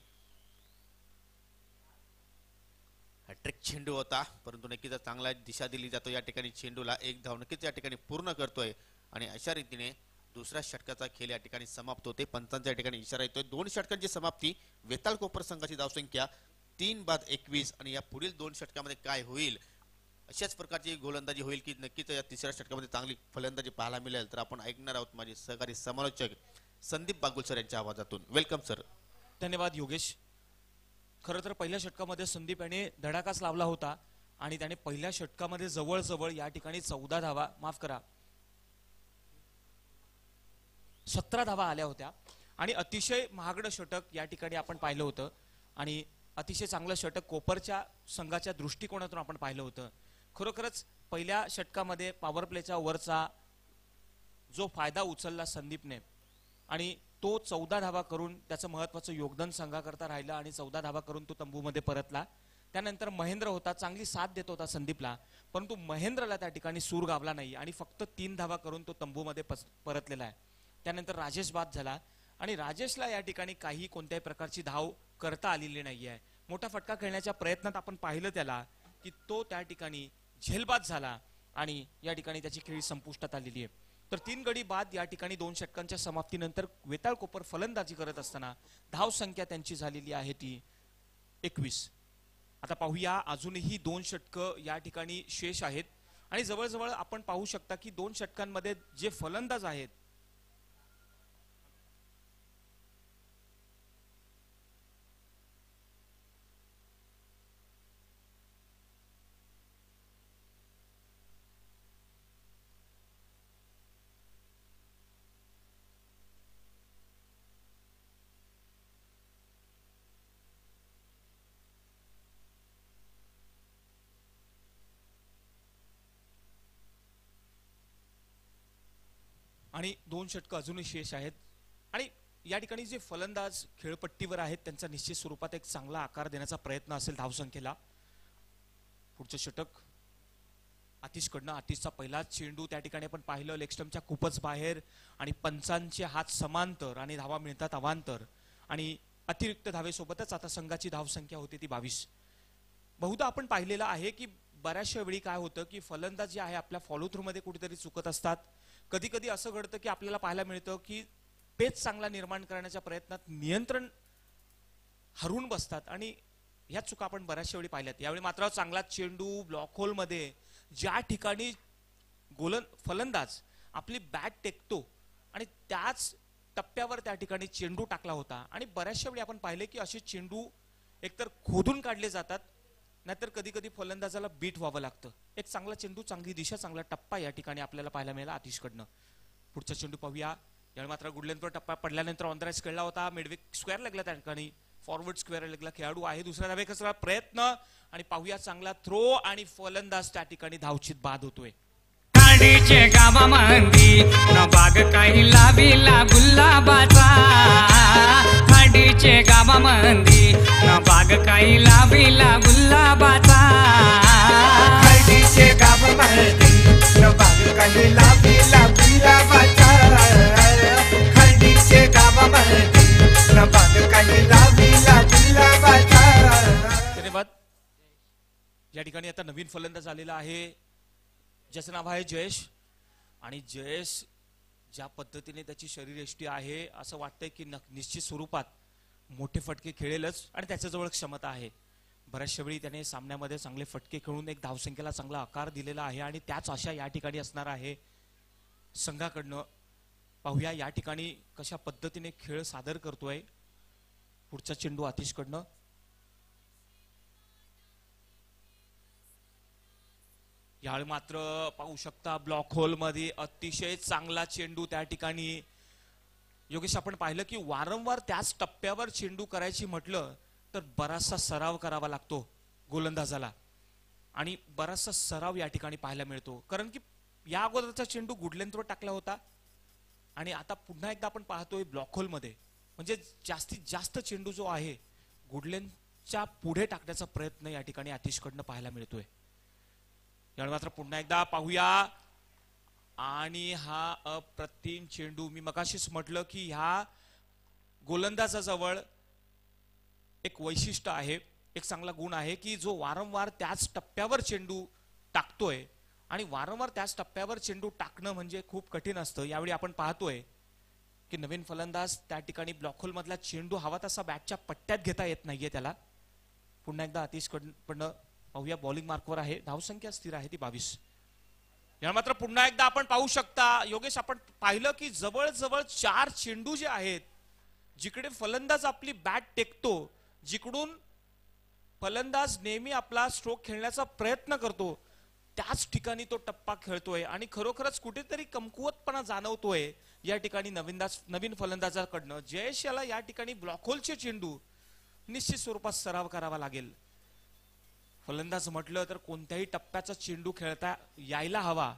हॅट्रिक चेंडू होता परंतु नक्कीच चांगला दिशा दिली जातो या ठिकाणी चेंडूला. 1 धाव नक्कीच या ठिकाणी पूर्ण करतोय आणि अशा रीतीने दुसऱ्या षटकाचा खेळ या ठिकाणी समाप्त होते. पंचांच्या या ठिकाणी इशारा येतोय. 2 षटकांची समाप्ती. वेताळ कोपर संघाची धावसंख्या 3-21 आणि या पुढील 2 षटकामध्ये काय होईल अशाच प्रकारची गोलंदाजी होईल की नक्कीच या तिसऱ्या षटकामध्ये चांगली फलंदाजी पाहायला मिळेल. तर आपण ऐकणार आहोत माझे सहकारी समालोचक संदीप बागुल सर यांच्या आवाजातून. Welcome sir. धन्यवाद योगेश. खरं तर पहिल्या षटकामध्ये संदीप याने धडाकाच लावला होता आणि त्याने पहिल्या षटकामध्ये जवळजवळ या ठिकाणी 14 धावा, माफ करा 17 धावा आल्या होत्या आणि अतिशय महागडं षटक या ठिकाणी आपण पाहिलं होतं आणि अतिशय चांगलं षटक कोपरच्या संघाच्या दृष्टिकोनातून आपण पाहिलं होतं. खरोखरच पहिल्या षटकामध्ये पॉवर प्लेच्या वरचा जो फायदा उचलला संदीपने आणि तो 14 धावा करून त्याचं महत्वाचं योगदान संघाकरता राहिलं आणि 14 धावा करून तो तंबूमध्ये परतला. त्यानंतर महेंद्र होता, चांगली साथ देत होता संदीपला, परंतु महेंद्रला त्या ठिकाणी सूर गावला नाही आणि फक्त 3 धावा करून तो तंबूमध्ये परतलेला आहे. त्यानंतर राजेश बाद झाला आणि राजेशला या ठिकाणी काही कोणत्याही प्रकारची धाव करता आलेली नाहीये. मोठा फटका खेळण्याच्या प्रयत्नात आपण पाहिलं त्याला की तो त्या ठिकाणी झेलबाद झाला आणि या ठिकाणी त्याची खेळी संपुष्टात आलेली आहे. तर 3 गडी बाद या ठिकाणी 2 षटकांच्या समाप्तीनंतर वेताळ कोपर फलंदाजी करत असताना धाव संख्या त्यांची झालेली आहे ती 21. आता पाहूया अजूनही 2 षटकं या ठिकाणी शेष आहेत आणि जवळजवळ आपण पाहू शकता की 2 षटकांमध्ये जे फलंदाज आहेत आणि 2 षटकं अजूनही शेष आहेत आणि या ठिकाणी जे फलंदाज खेळपट्टीवर आहेत त्यांचा निश्चित स्वरूपात एक चांगला आकार देण्याचा प्रयत्न असेल धावसंख्येला. पुढचं षटक आतिशकडनं. आतिशचा पहिला चेंडू त्या ठिकाणी आपण पाहिलं लेग स्टंपच्या खूपच बाहेर आणि पंचांचे हात समांतर आणि धावा मिळतात अवांतर आणि अतिरिक्त धावेसोबतच आता संघाची धावसंख्या होती ती 22. बहुधा आपण पाहिलेलं आहे की बऱ्याचशा वेळी काय होतं की फलंदाज जे आहे आपल्या फॉलो थ्रू मध्ये कुठेतरी चुकत असतात. कधी कधी असं घडतं की आपल्याला पाहायला मिळतं की पेच चांगला निर्माण करण्याच्या प्रयत्नात नियंत्रण हरवून बसतात आणि ह्या चुका आपण बऱ्याचशा वेळी पाहिल्यात. यावेळी मात्र चांगला चेंडू ब्लॉक होल मध्ये ज्या ठिकाणी फलंदाज आपली बॅट टेकतो आणि त्याच टप्प्यावर त्या ठिकाणी चेंडू टाकला होता आणि बऱ्याचशा वेळी आपण पाहिले की असे चेंडू एकतर खोदून काढले जातात नाहीतर कधी कधी फलंदाजाला बीट व्हावं लागतं. एक चांगला चेंडू, चांगली दिशा, चांगला टप्पा या ठिकाणी आपल्याला पाहायला मिळाला आतिशकडनं. पुढचा चेंडू पाहूया. यावेळी मात्र गुडलेनवर टप्पा पडल्यानंतर ऑन द राईज खेळला होता. मिडविक स्क्वेअर लागला त्या ठिकाणी, फॉरवर्ड स्क्वेअर लागला. खेळाडू आहे दुसऱ्या धावे कसला प्रयत्न आणि पाहूया चांगला थ्रो आणि फलंदाज त्या ठिकाणी धावचित बाद होतोय. खाडीचे गावामंदी न बाग काही लाविला गुलाबाचा. खाडीचे गावामंदी न बाग काही लाविला गुलाबाचा. खाडीचे गावामंदी न बाग काही लाविला गुलाबाचा. खाडीचे गावामंदी न बाग काही लाविला गुलाबाचा. धन्यवाद. या ठिकाणी आता नवीन फलंदाज आलेला आहे ज्याचं नाव आहे जयेश आणि जयेश ज्या पद्धतीने त्याची शरीरयष्टी आहे असं वाटतंय की निश्चित स्वरूपात मोठे फटके खेळेलच आणि त्याच्याजवळ क्षमता आहे. बऱ्याचशा वेळी त्याने सामन्यामध्ये चांगले फटके खेळून एक धावसंख्येला चांगला आकार दिलेला आहे आणि त्याच आशा या ठिकाणी असणार आहे संघाकडनं. पाहूया या ठिकाणी कशा पद्धतीने खेळ सादर करतोय. पुढचा चेंडू आतिशकडनं. यावेळी मात्र पाहू शकता ब्लॉक होल मध्ये अतिशय चांगला चेंडू त्या ठिकाणी. योगेश आपण पाहिलं की वारंवार त्याच टप्प्यावर चेंडू करायची म्हटलं तर बराचसा सराव करावा लागतो गोलंदाजाला आणि बराचसा सराव या ठिकाणी पाहायला मिळतो. कारण की या अगोदरचा चेंडू गुडलेंथवर टाकला होता आणि आता पुन्हा एकदा आपण पाहतोय ब्लॉक होल मध्ये. म्हणजे जास्तीत जास्त चेंडू जो आहे गुडलेंथच्या पुढे टाकण्याचा प्रयत्न या ठिकाणी आतिशकडनं पाहायला मिळतोय. यावेळी मात्र पुन्हा एकदा पाहूया आणि हा अप्रतिम चेंडू. मी मगाशीच म्हटलं की ह्या गोलंदाजाजवळ एक वैशिष्ट्य आहे, एक चांगला गुण आहे की जो वारंवार त्याच टप्प्यावर चेंडू टाकतोय आणि वारंवार त्याच टप्प्यावर चेंडू टाकणं म्हणजे खूप कठीण असतं. यावेळी आपण पाहतोय की नवीन फलंदाज त्या ठिकाणी ब्लॉक होल मधला चेंडू हवा तसा बॅटच्या पट्ट्यात घेता येत नाहीये त्याला. पुन्हा एकदा आतिश कडनं पाहूया, बॉलिंग मार्कवर आहे, धावसंख्या स्थिर आहे ती 22. या मात्र पुन्हा एकदा आपण पाहू शकता योगेश, आपण पाहिलं की जवळजवळ 4 चेंडू जे आहेत जिकडे फलंदाज आपली बॅट टेकतो, जिकडून फलंदाज नेहमी आपला स्ट्रोक खेळण्याचा प्रयत्न करतो, त्याच ठिकाणी तो टप्पा खेळतोय आणि खरोखरच कुठेतरी कमकुवतपणा जाणवतोय या ठिकाणी नवीन फलंदाजाकडनं. जयेश याला या ठिकाणी ब्लॉक होलचे चेंडू निश्चित स्वरूपात सराव करावा लागेल. फलंदाज म्हटलं तर कोणत्याही टप्प्याचा चेंडू खेळता यायला हवा.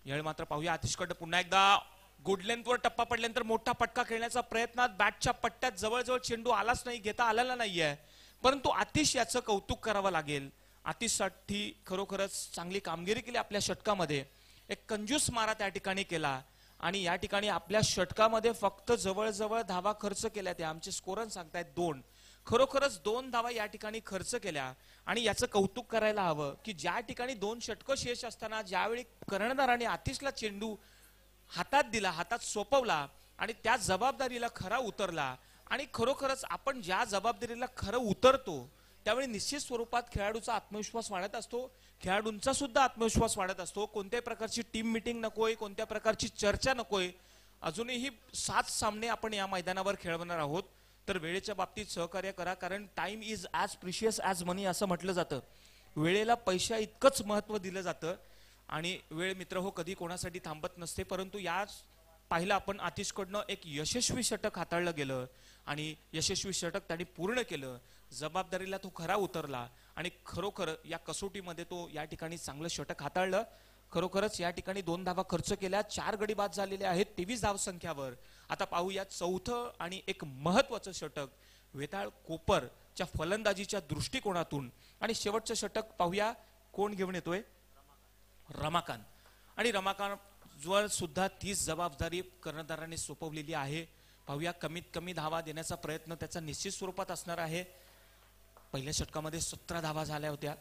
यावेळी मात्र पाहूया आतिशकडनं पुन्हा एकदा गुड लेंथवर टप्पा पडल्यानंतर मोठा फटका खेळण्याचा प्रयत्नात बॅटच्या पट्ट्यात जवळजवळ चेंडू आलाच नाही, घेता आलेला नाहीये. परंतु आतिश याचं कौतुक करावं लागेल. आतिशसाठी खरोखरच चांगली कामगिरी केली आपल्या षटकामध्ये. एक कंजूस मारा त्या ठिकाणी केला आणि या ठिकाणी आपल्या षटकामध्ये फक्त जवळजवळ धावा खर्च केल्या. त्या आमचे स्कोरर सांगतायत 2. खरोखरच 2 धावा या ठिकाणी खर्च केल्या आणि याचं कौतुक करायला हवं की ज्या ठिकाणी 2 षटकं शेष असताना ज्यावेळी कर्णधाराने आतिशला चेंडू हातात दिला, हातात सोपवला आणि त्या जबाबदारीला खरा उतरला. आणि खरोखरच आपण ज्या जबाबदारीला खरं उतरतो त्यावेळी निश्चित स्वरूपात खेळाडूचा आत्मविश्वास वाढत असतो, खेळाडूंचा सुद्धा आत्मविश्वास वाढत असतो. कोणत्याही प्रकारची टीम मिटिंग नकोय, कोणत्या प्रकारची चर्चा नकोय. अजूनही 7 सामने आपण या मैदानावर खेळवणार आहोत. तर वेळेच्या बाबतीत सहकार्य करा, कारण time is as precious as money असं म्हटलं जातं. वेळेला पैशा इतकंच महत्व दिलं जातं आणि वेळ मित्र हो कधी कोणासाठी थांबत नसते. परंतु याच पाहिलं आपण आतिशकडनं एक यशस्वी षटक हाताळलं गेलं आणि यशस्वी षटक त्यांनी पूर्ण केलं. जबाबदारीला तो खरा उतरला आणि खरोखर या कसोटीमध्ये तो या ठिकाणी चांगलं षटक हाताळलं. खरोखरच या ठिकाणी 2 धावा खर्च केल्या, 4 गडी बाद झालेले आहेत 23 धावसंख्यावर. आता पाहूया चौथं आणि एक महत्वाचं षटक वेताळ कोपरच्या फलंदाजीच्या दृष्टिकोनातून. आणि शेवटचं षटक पाहूया कोण घेऊन येतोय, रमाकांत. आणि रमाकांतवर सुद्धा 30 जबाबदारी कर्णधाराने सोपवलेली आहे. पाहूया कमीत कमी धावा देण्याचा प्रयत्न त्याचा निश्चित स्वरूपात असणार आहे. पहिल्या षटकामध्ये 17 धावा झाल्या होत्या,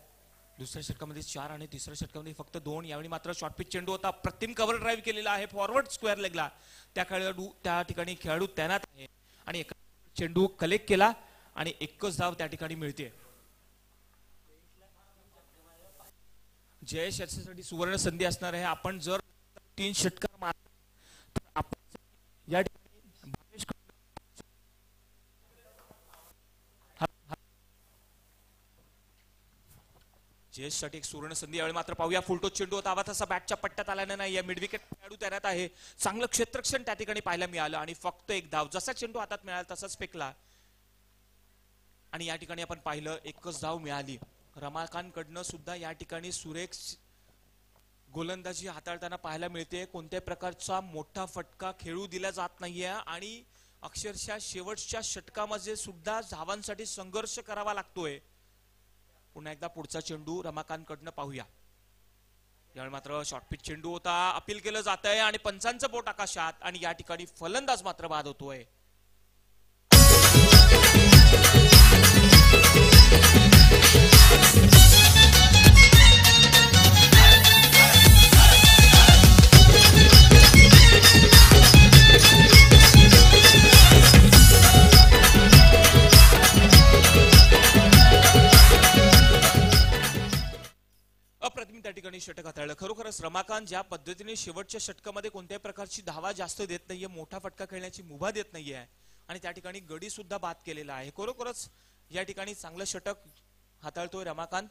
दुसऱ्या षटकामध्ये 4 आणि तिसऱ्या षटकामध्ये फक्त 2. यावेळी मात्र शॉर्ट पिच चेंडू होता, प्रतिम कव्हर ड्राईव्ह केलेला आहे फॉरवर्ड स्क्वेअर लेगला. त्या ठिकाणी खेळाडू तैनात आहे आणि एक चेंडू कलेक्ट केला आणि एकच धाव त्या ठिकाणी मिळते. जयेश याच्यासाठी सुवर्ण संधी असणार आहे. आपण जर 3 षटकार मारले तर आपण या ठिकाणी जयेशसाठी एक सुवर्ण संधी. यावेळी मात्र पाहूया फुलटो चेंडू होता, हवा तसा बॅटच्या पट्ट्यात आला नाही. मिड विकेट खेळाडू तैनात आहे, चांगलं क्षेत्ररक्षण त्या ठिकाणी पाहायला मिळालं आणि फक्त एक धाव. जसा चेंडू हातात मिळाला तसाच फेकला आणि या ठिकाणी आपण पाहिलं एकच धाव मिळाली. रमाकांतकडनं सुद्धा या ठिकाणी सुरेख गोलंदाजी हाताळताना पाहायला मिळते. कोणत्याही प्रकारचा मोठा फटका खेळू दिला जात नाहीये आणि अक्षरशः शेवटच्या षटकामध्ये सुद्धा धावांसाठी संघर्ष करावा लागतोय. पुन्हा एकदा पुढचा चेंडू रमाकांतकडनं पाहूया. यावेळी मात्र शॉर्ट पिच चेंडू होता, अपील केलं जात आहे आणि पंचांचं बोट आकाशात आणि या ठिकाणी फलंदाज मात्र बाद होतोय. अप्रतिम त्या ठिकाणी षटक हाताळलं. खरोखरच रमाकांत ज्या पद्धतीने शेवटच्या षटकामध्ये कोणत्याही प्रकारची धावा जास्त देत नाहीये, मोठा फटका खेळण्याची मुभा देत नाहीये आणि त्या ठिकाणी गडी सुद्धा बाद केलेला आहे. खरोखरच या ठिकाणी चांगलं षटक हाताळतोय रमाकांत.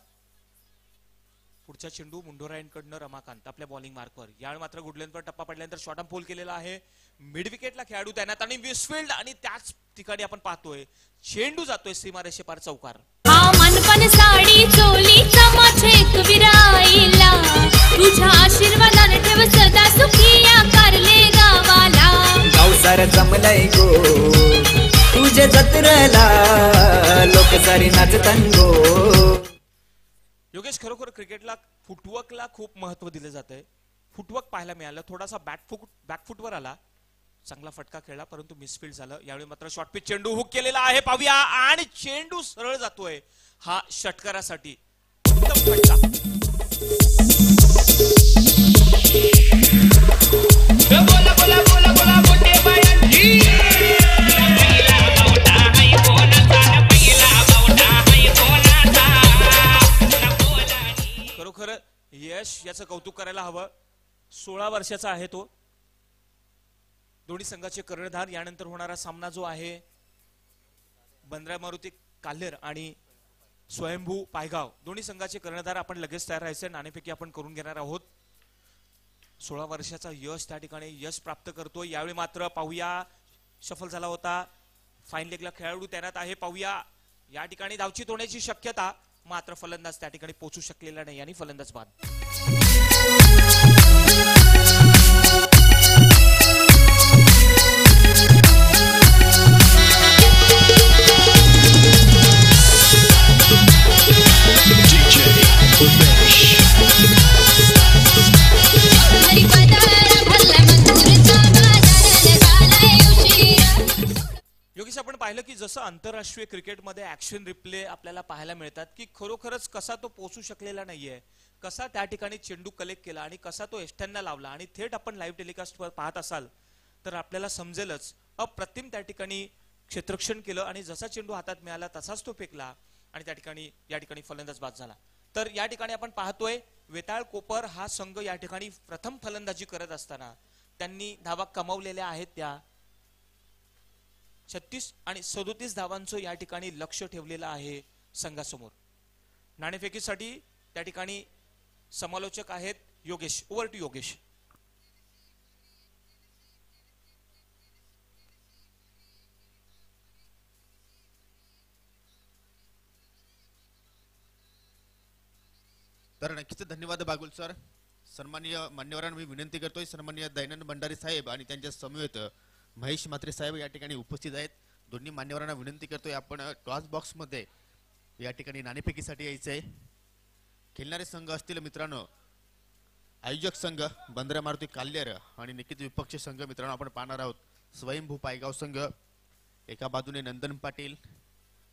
पुढचा चेंडू मुंडोरायांकडनं रमाकांत आपल्या बॉलिंग मार्कवर. यावेळी मात्र गुडलेनवर टप्पा पडल्यानंतर शॉर्ट पोल केलेला आहे. मिड विकेटला खेळाडू तैनात आणि विसफिल्ड आणि त्याच ठिकाणी आपण पाहतोय चेंडू जातोय सीमारेषेपार चौकार. मनपन साडी चोली चमाचेक विराईला तुझ्या आशीर्वादाने ठेव सदा सुखी या कारले गावाला. गाव सार जमलंय गो तुझे जत्रेला लोक सारी नाचतान गो. योगेश खरोखर क्रिकेटला फुटवर्कला खूप महत्व दिलं जातंय. फुटवर्क पाहायला मिळालं, थोडासा बॅकफुटवर आला, चांगला फटका खेळला परंतु मिसफील्ड झालं. यावेळी मात्र शॉर्ट पिच चेंडू हुक केलेला आहे पाहूया आणि चेंडू सरळ जातोय. हा षटकारासाठी उत्तम फटका. बोला बोला बोला बोला मोठे बायांची पहिला बावटा हाय कोणाचा न पहिला बावटा हाय कोणाचा न बोलानी. खरोखर यश याचं कौतुक करायला हवं. 16 वर्षाचा आहे तो. दोन्ही संघाचे कर्णधार. यानंतर होणारा सामना जो आहे बंद्रा मारुती काल्हेर आणि स्वयंभू पायगाव, दोन्ही संघाचे कर्णधार आपण लगेच तयार राहायचे. नाणेफेकी आपण करून घेणार आहोत. 16 वर्षाचा यश त्या ठिकाणी यश प्राप्त करतोय. यावेळी मात्र पाहूया, सफल झाला होता. फाईन लेगला खेळाडू तैनात आहे. पाहूया या ठिकाणी धावचीत होण्याची शक्यता, मात्र फलंदाज त्या ठिकाणी पोहोचू शकलेला नाही आणि फलंदाज बाद. योगेश, आपण पाहिलं की जसं आंतरराष्ट्रीय क्रिकेटमध्ये ऍक्शन रिप्ले आपल्याला पाहायला मिळतात की खरोखरच कसा तो पोहोचू शकलेला नाहीये, कसा त्या ठिकाणी चेंडू कलेक्ट केला आणि कसा तो एष्ठ्यांना लावला. आणि थेट आपण लाईव्ह टेलिकास्ट पाहत असाल तर आपल्याला समजेलच अप्रतिम त्या ठिकाणी क्षेत्ररक्षण केलं आणि जसा चेंडू हातात मिळाला तसाच तो फेकला आणि त्या ठिकाणी या ठिकाणी फलंदाज बाद झाला. तर या ठिकाणी आपण पाहतोय वेताळ कोपर हा संघ या ठिकाणी प्रथम फलंदाजी करत असताना त्यांनी धावा कमावलेल्या आहेत. त्या 36 आणि 37 धावांचं या ठिकाणी लक्ष ठेवलेलं आहे संघासमोर. नाणेफेकीसाठी त्या ठिकाणी समालोचक आहेत योगेश. Over to Yogesh. तर नक्कीच धन्यवाद बागुल सर. सन्माननीय मान्यवरांना मी विनंती करतोय, सन्माननीय दयानंद भंडारी साहेब आणि त्यांच्या समवेत महेश म्हात्रे साहेब या ठिकाणी उपस्थित आहेत. दोन्ही मान्यवरांना विनंती करतोय आपण टॉस बॉक्स मध्ये या ठिकाणी नाणेफेकीसाठी यायचं आहे. खेळणारे संघ असतील मित्रांनो, आयोजक संघ बंद्रा मारुती काल्हेर आणि नक्कीच विपक्ष संघ मित्रांनो आपण पाहणार आहोत. स्वयंभू पायगाव संघ एका बाजूने नंदन पाटील,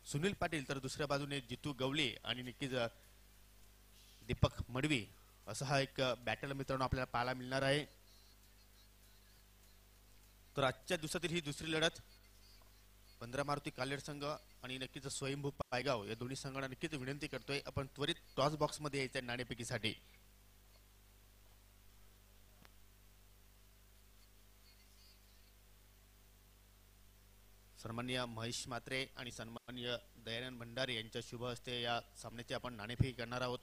सुनील पाटील, तर दुसऱ्या बाजूने जितू गवळी आणि नक्कीच दीपक मडवी, असा हा एक बॅटल मित्रांनो आपल्याला पाहायला मिळणार आहे. तर आजच्या दिवसातील ही दुसरी लढत बंद्रा मारुती काल्हेर संघ आणि नक्कीच स्वयंभू पायगाव या दोन्ही संघांना नक्कीच विनंती करतोय आपण त्वरित टॉस बॉक्स मध्ये यायचं नाणेफेकीसाठी. सन्माननीय महेश म्हात्रे आणि सन्माननीय दयानंद भंडारी यांच्या शुभ हस्ते या सामन्याची आपण नाणेफेकी करणार आहोत.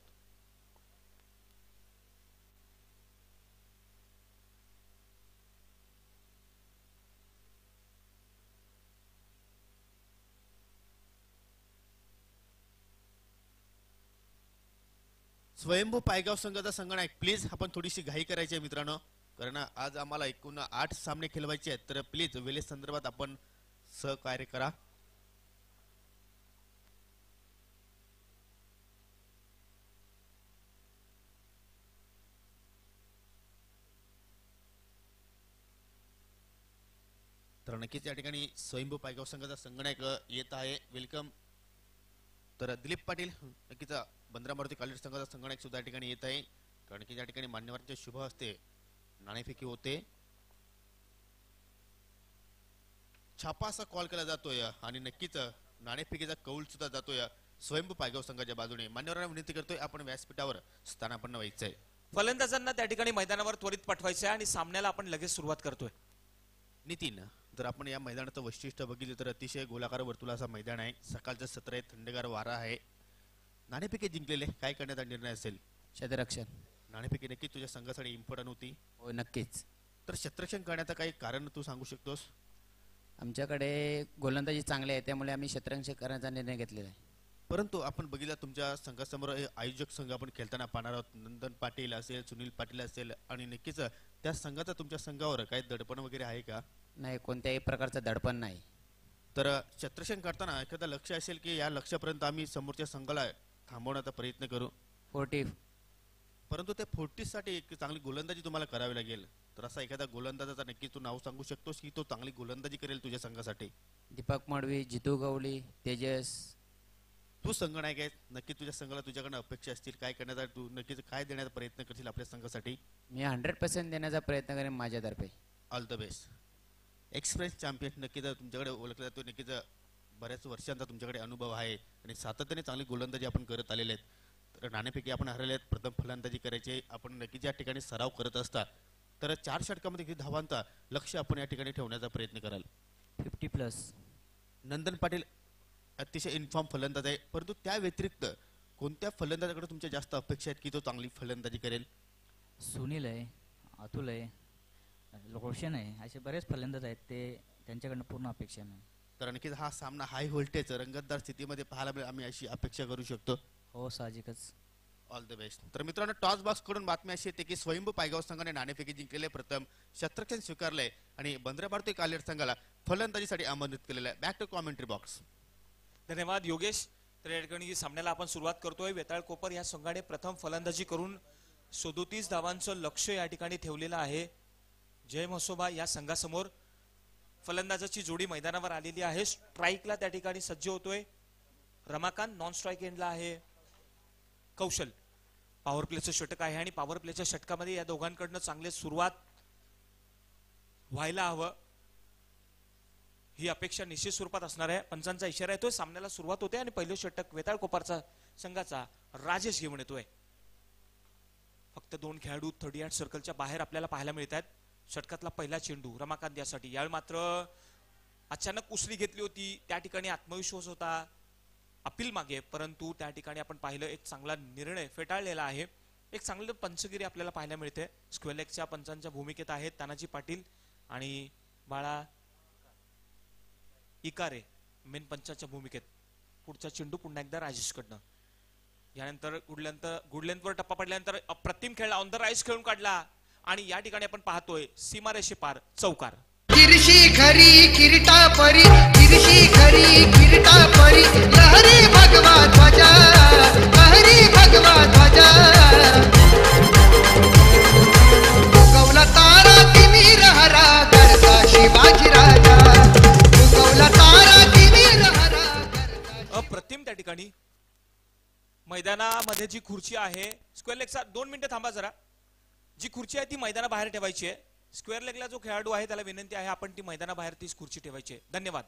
स्वयंभू पायगाव संघाचा संगणक प्लीज आपण थोडीशी घाई करायची आहे मित्रांनो, कारण आज आम्हाला एकूण 8 सामने खेळवायचे आहेत. तर प्लीज वेळे संदर्भात आपण सहकार्य करा. तर नक्कीच या ठिकाणी स्वयंभू पायगाव संघाचा संगणक येत आहे. वेलकम. तर दिलीप पाटील नक्कीच बंद्रा मारुती काल्हेर संघाचा संगणक सुद्धा या ठिकाणी येत आहे, कारण की या ठिकाणी मान्यवरांच्या शुभ हस्ते नाणेफेकी होते. छापा असा कॉल केला जातोय आणि नक्कीच नाणेफेकीचा कौल सुद्धा जातोय स्वयंभू पायगाव संघाच्या बाजूने. मान्यवरांना विनंती करतोय आपण व्यासपीठावर स्थानापन्न व्हायचंय. फलंदाजांना त्या ठिकाणी मैदानावर त्वरित पाठवायचं आहे आणि सामन्याला आपण लगेच सुरुवात करतोय. नितीन, जर आपण या मैदानाचं वैशिष्ट्य बघितलं तर अतिशय गोलाकार वर्तुळाचा मैदान आहे. सकाळचं सत्र आहे, थंडगार वारा आहे. नाणेफेकी जिंकलेले काय करण्याचा निर्णय असेल? क्षेत्ररक्षण. नाणेफेकी नक्की तुझ्या संघासाठी इम्पॉर्टंट होती. हो नक्कीच. तर क्षेत्ररक्षण करण्याचं काही कारण तू सांगू शकतोस? आमच्याकडे गोलंदाजी चांगली आहे, त्यामुळे आम्ही क्षेत्ररक्षण करण्याचा निर्णय घेतलेला आहे. परंतु आपण बघितलं तुमच्या संघासमोर आयोजक संघ आपण खेळताना पाहणार आहोत. नंदन पाटील असेल, सुनील पाटील असेल आणि नक्कीच त्या संघाचा तुमच्या संघावर काही दडपण वगैरे आहे का? नाही, कोणत्याही प्रकारचं दडपण नाही. तर क्षेत्ररक्षण करताना एखादा लक्ष असेल की या लक्ष्यापर्यंत आम्ही समोरच्या संघाला थांबवण्याचा प्रयत्न करू. 40. परंतु त्या 40 साठी एक चांगली गोलंदाजी तुम्हाला करावी लागेल. तर असा एखादा गोलंदाजाचा नक्की तू नाव सांगू शकतोस की तो चांगली गोलंदाजी करेल तुझ्या संघासाठी? दीपक मडवी, जितू गवळी, तेजस. तू संघनायक आहे, नक्की तुझ्या संघाला तुझ्याकडनं अपेक्षा असतील, काय करण्याचा तू नक्कीच काय देण्याचा प्रयत्न करशील आपल्या संघासाठी? मी 100% देण्याचा प्रयत्न करेन माझ्यातर्फे. All the best. Express champion नक्कीच तुमच्याकडे ओळखला जातो, नक्कीच बऱ्याच वर्षांचा तुमच्याकडे अनुभव आहे आणि सातत्याने चांगली गोलंदाजी आपण करत आलेले आहेत. तर नाणेफेकी आपण हरले आहेत, प्रथम फलंदाजी करायची आपण नक्कीच या ठिकाणी सराव करत असता. तर 4 षटकामध्ये किती धावांचा लक्ष आपण या ठिकाणी ठेवण्याचा प्रयत्न कराल? 50+. नंदन पाटील अतिशय इन्फॉर्म फलंदाज आहे, परंतु त्या व्यतिरिक्त कोणत्या फलंदाजाकडे तुमच्या जास्त अपेक्षा आहेत की तो चांगली फलंदाजी करेल? सुनील आहे, अतुल आहे, रोशन आहे, असे बरेच फलंदाज आहेत, ते त्यांच्याकडनं पूर्ण अपेक्षा नाही. तर नक्कीच हा सामना हाय व्होल्टेज रंगतदार स्थितीमध्ये पाहायला मिळेल, आम्ही अशी अपेक्षा करू शकतो. हो साहजिकच. All the best. तर मित्रांनो, टॉस बॉक्स कडून बातमी अशी येते की स्वयंभू पायगाव संघाने नाणेफेकी जिंकलेले, प्रथम शतरक्षण स्वीकारलंय आणि बंदरे भारतीय कालेर संघाला फलंदाजीसाठी आमंत्रित केलेलं आहे. Back to commentary box. धन्यवाद योगेश. तर या ठिकाणी सामन्याला आपण सुरुवात करतोय. वेताळ कोपर या संघाने प्रथम फलंदाजी करून 37 धावांचं लक्ष या ठिकाणी ठेवलेलं आहे. जय म्हसोबा या संघासमोर फलंदाजाची जोडी मैदानावर आलेली आहे. स्ट्राईकला त्या ठिकाणी सज्ज होतोय रमाकांत, नॉन स्ट्राईक एंडला आहे कौशल. पॉवर प्लेचं षटक आहे आणि पॉवर प्लेच्या षटकामध्ये या दोघांकडनं चांगली सुरुवात व्हायला हवं ही अपेक्षा निश्चित स्वरूपात असणार आहे. पंचांचा इशारा येतोय, सामन्याला सुरुवात होते आणि पहिलं षटक वेताळ कोपरचा संघाचा राजेश घेऊन येतोय. फक्त 2 खेळाडू 38 सर्कलच्या बाहेर आपल्याला पाहायला मिळत आहेत. षटकातला पहिला चेंडू रमाकांत यासाठी. यावेळी मात्र अचानक उसळी घेतली होती, त्या ठिकाणी आत्मविश्वास होता अपील मागे, परंतु त्या ठिकाणी आपण पाहिलं एक चांगला निर्णय फेटाळलेला आहे. एक चांगलं पंचगिरी आपल्याला पाहायला मिळते. स्क्वेअर लेगच्या पंचांच्या भूमिकेत आहेत तानाजी पाटील आणि बाळा इकारे मेन पंचाच्या भूमिकेत. पुढचा चेंडू पुन्हा एकदा राजेशकडनं. यानंतर गुडलेंथवर टप्पा पडल्यानंतर अप्रतिम खेळ ऑन द राईस खेळून काढला आणि या ठिकाणी आपण पाहतोय सीमारेषे पार चौकार. किरशी खरी किरीटा परी, किरशी खरी किरीटा परी, लहरी भगवा ध्वजा, लहरी भगवा ध्वजा. उगवला तारा तिमिर हरा, करता शिवाजी राजा. उगवला तारा तिमिर हरा. अप्रतिम त्या ठिकाणी मैदानामध्ये जी खुर्ची आहे, स्क्वेअर लेगचा 2 मिनिटं थांबा जरा. जी खुर्ची आहे ती मैदानाबाहेर ठेवायची आहे. स्क्वेअर लेगला जो खेळाडू आहे त्याला विनंती आहे आपण ती मैदानाबाहेर तीच खुर्ची ठेवायची आहे. धन्यवाद.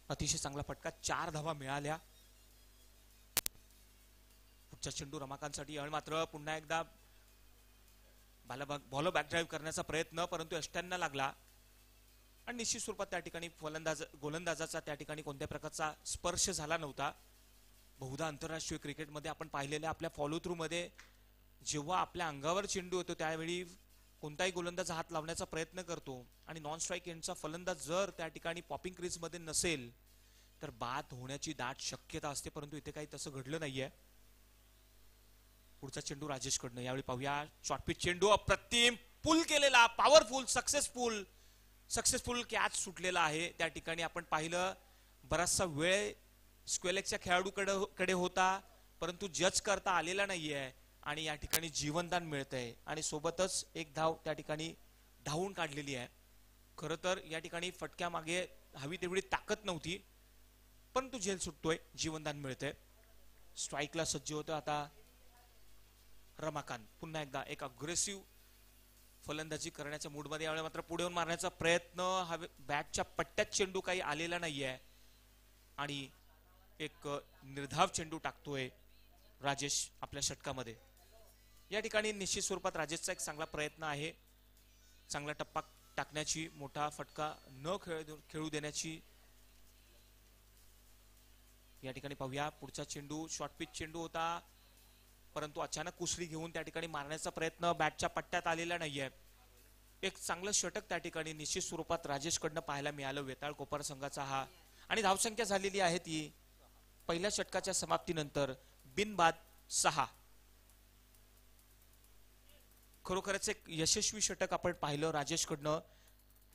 अतिशय चांगला फटका, 4 धावा मिळाल्या. पुढचा चेंडू रमाकांतसाठी. यावेळी मात्र पुन्हा एकदा बॉल बॅक ड्राईव्ह करण्याचा प्रयत्न, परंतु यष्ट्यांना लागला आणि निश्चित स्वरूपात त्या ठिकाणी गोलंदाजाचा त्या ठिकाणी कोणत्या प्रकारचा स्पर्श झाला नव्हता. बहुधा आंतरराष्ट्रीय क्रिकेटमध्ये आपण पाहिलेल्या आपल्या फॉलो थ्रू मध्ये जेव्हा आपल्या अंगावर चेंडू होतो त्यावेळी कोणताही गोलंदाज हात लावण्याचा प्रयत्न करतो आणि नॉन स्ट्राईक एंडचा फलंदाज जर त्या ठिकाणी पॉपिंग क्रीज मध्ये नसेल तर बाद होण्याची दाट शक्यता असते, परंतु इथे काही तसं घडलं नाहीये. पुढचा चेंडू राजेशकडनं. यावेळी पाहूया शॉर्टपिच चेंडू, अप्रतिम पुल केलेला, पॉवरफुल सक्सेसफुल कॅच सुटलेला आहे. त्या ठिकाणी आपण पाहिलं बराचसा वेळ स्क्वेलेक्सच्या खेळाडूकडे होता, परंतु जज करता आलेला नाहीये आणि या ठिकाणी जीवनदान मिळतंय आणि सोबतच एक धाव त्या ठिकाणी धावून काढलेली आहे. खरं तर या ठिकाणी फटक्या मागे हवी तेवढी ताकद नव्हती, परंतु झेल सुटतोय, जीवनदान मिळतंय. स्ट्राईकला सज्ज होतं आता रमाकांत. पुन्हा एकदा एक अग्रेसिव्ह फलंदाजी करण्याच्या मूडमध्ये. यावेळी मात्र पुढे येऊन मारण्याचा प्रयत्न, बॅटच्या पट्ट्यात चेंडू काही आलेला नाहीये आणि एक निर्धाव चेंडू टाकतोय राजेश आपल्या षटकामध्ये. या ठिकाणी निश्चित स्वरूपात राजेशचा एक चांगला प्रयत्न आहे, चांगला टप्पा टाकण्याची, मोठा फटका न खेळू देण्याची. या ठिकाणी पाहूया पुढचा चेंडू, शॉर्ट पिच चेंडू होता, परंतु अचानक कुसरी घेऊन त्या ठिकाणी मारण्याचा प्रयत्न बॅटच्या पट्ट्यात आलेला नाहीये. एक चांगलं षटक त्या ठिकाणी निश्चित स्वरूपात राजेशकडनं पाहायला मिळालं वेताळ कोपर संघाचा हा. आणि धावसंख्या झालेली आहे ती पहिल्या षटकाच्या समाप्तीनंतर बिनबाद 6. खरोखरच एक यशस्वी षटक आपण पाहिलं राजेशकडनं.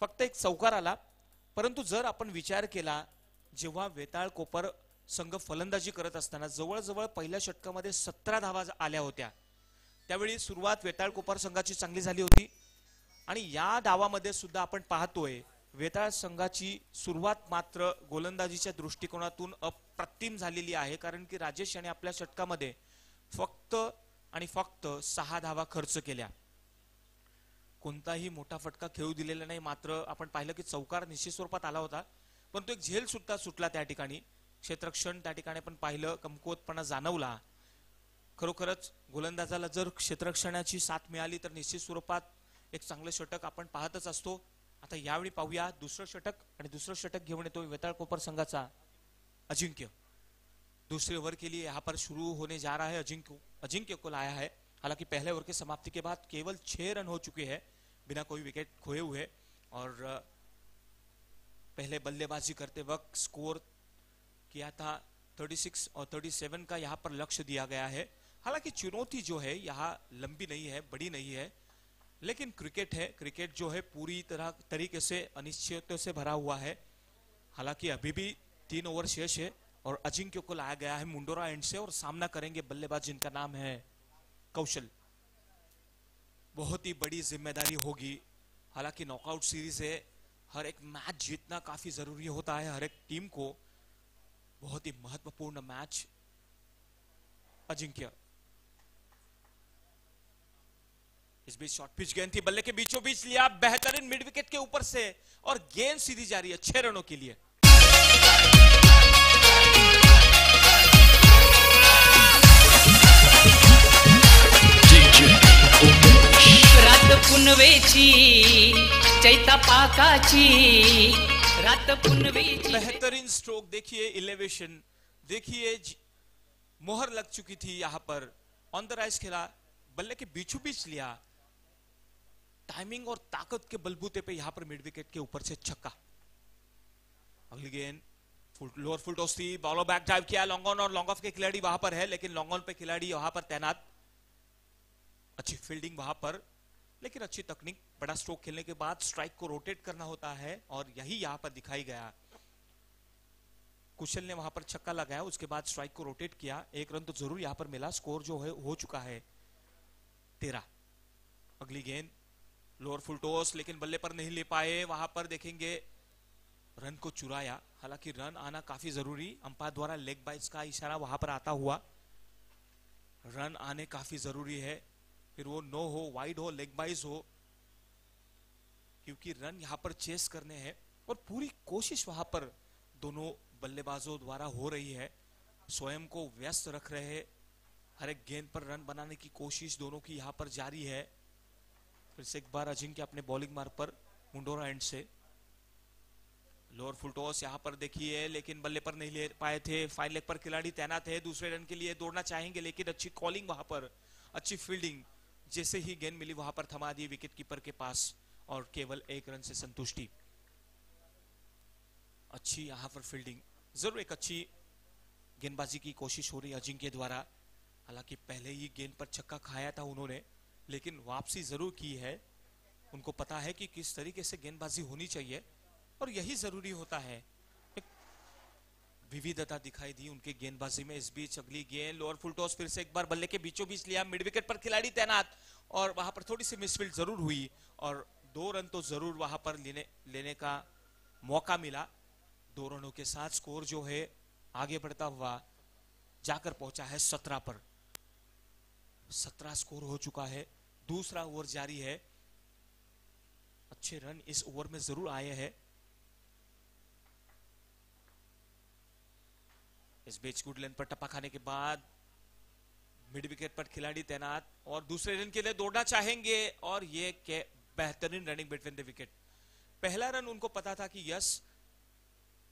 फक्त एक चौकार आला, परंतु जर आपण विचार केला जेव्हा वेताळ कोपर संघ फलंदाजी करत असताना जवळजवळ पहिल्या षटकामध्ये 17 धावा आल्या होत्या. त्यावेळी सुरुवात वेताळ कोपर संघाची चांगली झाली होती आणि या डावामध्ये सुद्धा आपण पाहतोय वेताळ संघाची सुरुवात मात्र गोलंदाजीच्या दृष्टिकोनातून अप्रतिम झालेली आहे, कारण की राजेश याने आपल्या षटकामध्ये फक्त आणि फक्त 6 धावा खर्च केल्या. कोणताही मोठा फटका खेळू दिलेला नाही. मात्र आपण पाहिलं की चौकार निश्चित स्वरूपात आला होता, पण तो एक झेल सुद्धा सुटला त्या ठिकाणी. क्षेत्ररक्षण त्या ठिकाणी पण पाहिलं, कमकुवतपणा जाणवला. खरोखरच गोलंदाजाला जर क्षेत्ररक्षणाची साथ मिळाली तर निश्चित स्वरूपात एक चांगलं षटक आपण पाहतच असतो. आता यावेळी पाहूया दुसरं षटक, आणि दुसरं षटक घेऊन येतो वेताळ कोपर संघाचा अजिंक्य. दूसरे ओवर के लिए यहाँ पर शुरू होने जा रहा है अजिंक्य को लाया है. हालांकि पहले ओवर की समाप्ति के बाद केवल 6 रन हो चुके हैं बिना कोई विकेट खोए हुए, और पहले बल्लेबाजी करते वक्त स्कोर किया था 36 और 37 का यहाँ पर लक्ष्य दिया गया है. हालांकि चुनौती जो है यहाँ लंबी नहीं है, बड़ी नहीं है, लेकिन क्रिकेट है. क्रिकेट जो है पूरी तरीके से अनिश्चितता से भरा हुआ है. हालांकि अभी भी 3 ओवर शेष है और अजिंक्य को लाया गया है मुंडोरा एंड से, और सामना करेंगे बल्लेबाज जिनका नाम है कौशल. बहुत ही बड़ी जिम्मेदारी होगी. हालांकि नॉकआउट सीरीज है, हर एक मैच जीतना काफी जरूरी होता है हर एक टीम को. बहुत ही महत्वपूर्ण मैच. अजिंक्य इस बीच शॉर्ट पिच गेंद थी, बल्ले के बीचों बीच लिया, बेहतरीन मिड विकेट के ऊपर से, और गेंद सीधी जा रही है 6 रनों के लिए. रात पुनवेची चैता पाकाची रात पुनवेची. बेहतरीन स्ट्रोक देखिए, इलेवेशन देखिए, मोहर लग चुकी थी यहां पर. ऑन द राइज खेला, बल्ले के बीचों बीच लिया, टाइमिंग और ताकत के बलबूते पे यहां पर मिड विकेट के ऊपर से छक्का. अगली गेंद लोअर फुल टॉस थी, बॉलर बैक ड्राइव किया, लॉन्ग ऑन और लॉन्ग ऑफ के खिलाड़ी वहां पर है, लेकिन लॉन्ग ऑन पे खिलाड़ी वहां पर तैनात. अच्छी फील्डिंग वहां पर, लेकिन अच्छी तकनीक. बड़ा स्ट्रोक खेलने के बाद स्ट्राइक को रोटेट करना होता है, और यही यहां पर दिखाई गया. कुशल ने वहां पर छक्का लगाया, उसके बाद स्ट्राइक को रोटेट किया. 1 रन तो जरूर यहां पर मिला. स्कोर जो है हो चुका है 13. अगली गेंद लोअर फुल टॉस, लेकिन बल्ले पर नहीं ले पाए. वहां पर देखेंगे रन को चुराया. हालांकि रन आना काफी जरूरी, अंपायर द्वारा लेग बाइट्स का इशारा वहां पर आता हुआ. रन आने काफी जरूरी है, फिर वो नो हो, वाइड हो, लेग बाइज हो, क्योंकि रन यहां पर चेस करने हैं. और पूरी कोशिश वहां पर दोनों बल्लेबाजों द्वारा हो रही है. स्वयं को व्यस्त रख रहे हैं, हर एक गेंद पर रन बनाने की कोशिश दोनों की यहां पर जारी है. फिर से एक बार अजिंक्य अपने बॉलिंग मार्ग पर मुंडोरा एंड से. लोअर फुल टॉस यहां पर देखिए, लेकिन बल्ले पर नहीं ले पाए थे. फाइन लेग पर खिलाड़ी तैनात है, दूसरे रन के लिए दौड़ना चाहेंगे, लेकिन अच्छी कॉलिंग वहां पर, अच्छी फील्डिंग. जैसे ही गेंद मिली वहां पर थमा दी विकेट कीपर के पास, और केवल 1 रन से संतुष्टि. अच्छी यहां पर फील्डिंग, जरूर एक अच्छी गेंदबाजी की कोशिश हो रही है अजिंक्य द्वारा. हालांकि पहले ही गेंद पर छक्का खाया था उन्होंने, लेकिन वापसी जरूर की है. उनको पता है कि किस तरीके से गेंदबाजी होनी चाहिए, और यही जरूरी होता है. एक विविधता दिखाई दी उनके गेंदबाजी में. इस बीच अगली गेंद लोअर फुल टॉस, फिर से एक बार बल्ले के बीचों बीच लिया, मिड विकेट पर खिलाड़ी तैनात, और वहां पर थोड़ी सी मिसफील्ड जरूर हुई, और 2 रन तो जरूर वहां पर लेने का मौका मिला. 2 रनों के साथ स्कोर जो है आगे बढ़ता हुआ जाकर पहुंचा है 17 पर. 17 स्कोर हो चुका है. दूसरा ओवर जारी है. अच्छे रन इस ओवर में जरूर आए हैं. इस बीच गुड लेंथ पर टप्पा खाने के बाद मिड विकेट पर खिलाड़ी तैनात, और दूसरे रन के लिए दौड़ना चाहेंगे, और ये बेहतरीन रनिंग बिटवीन द विकेट. पहला रन उनको पता था कि यस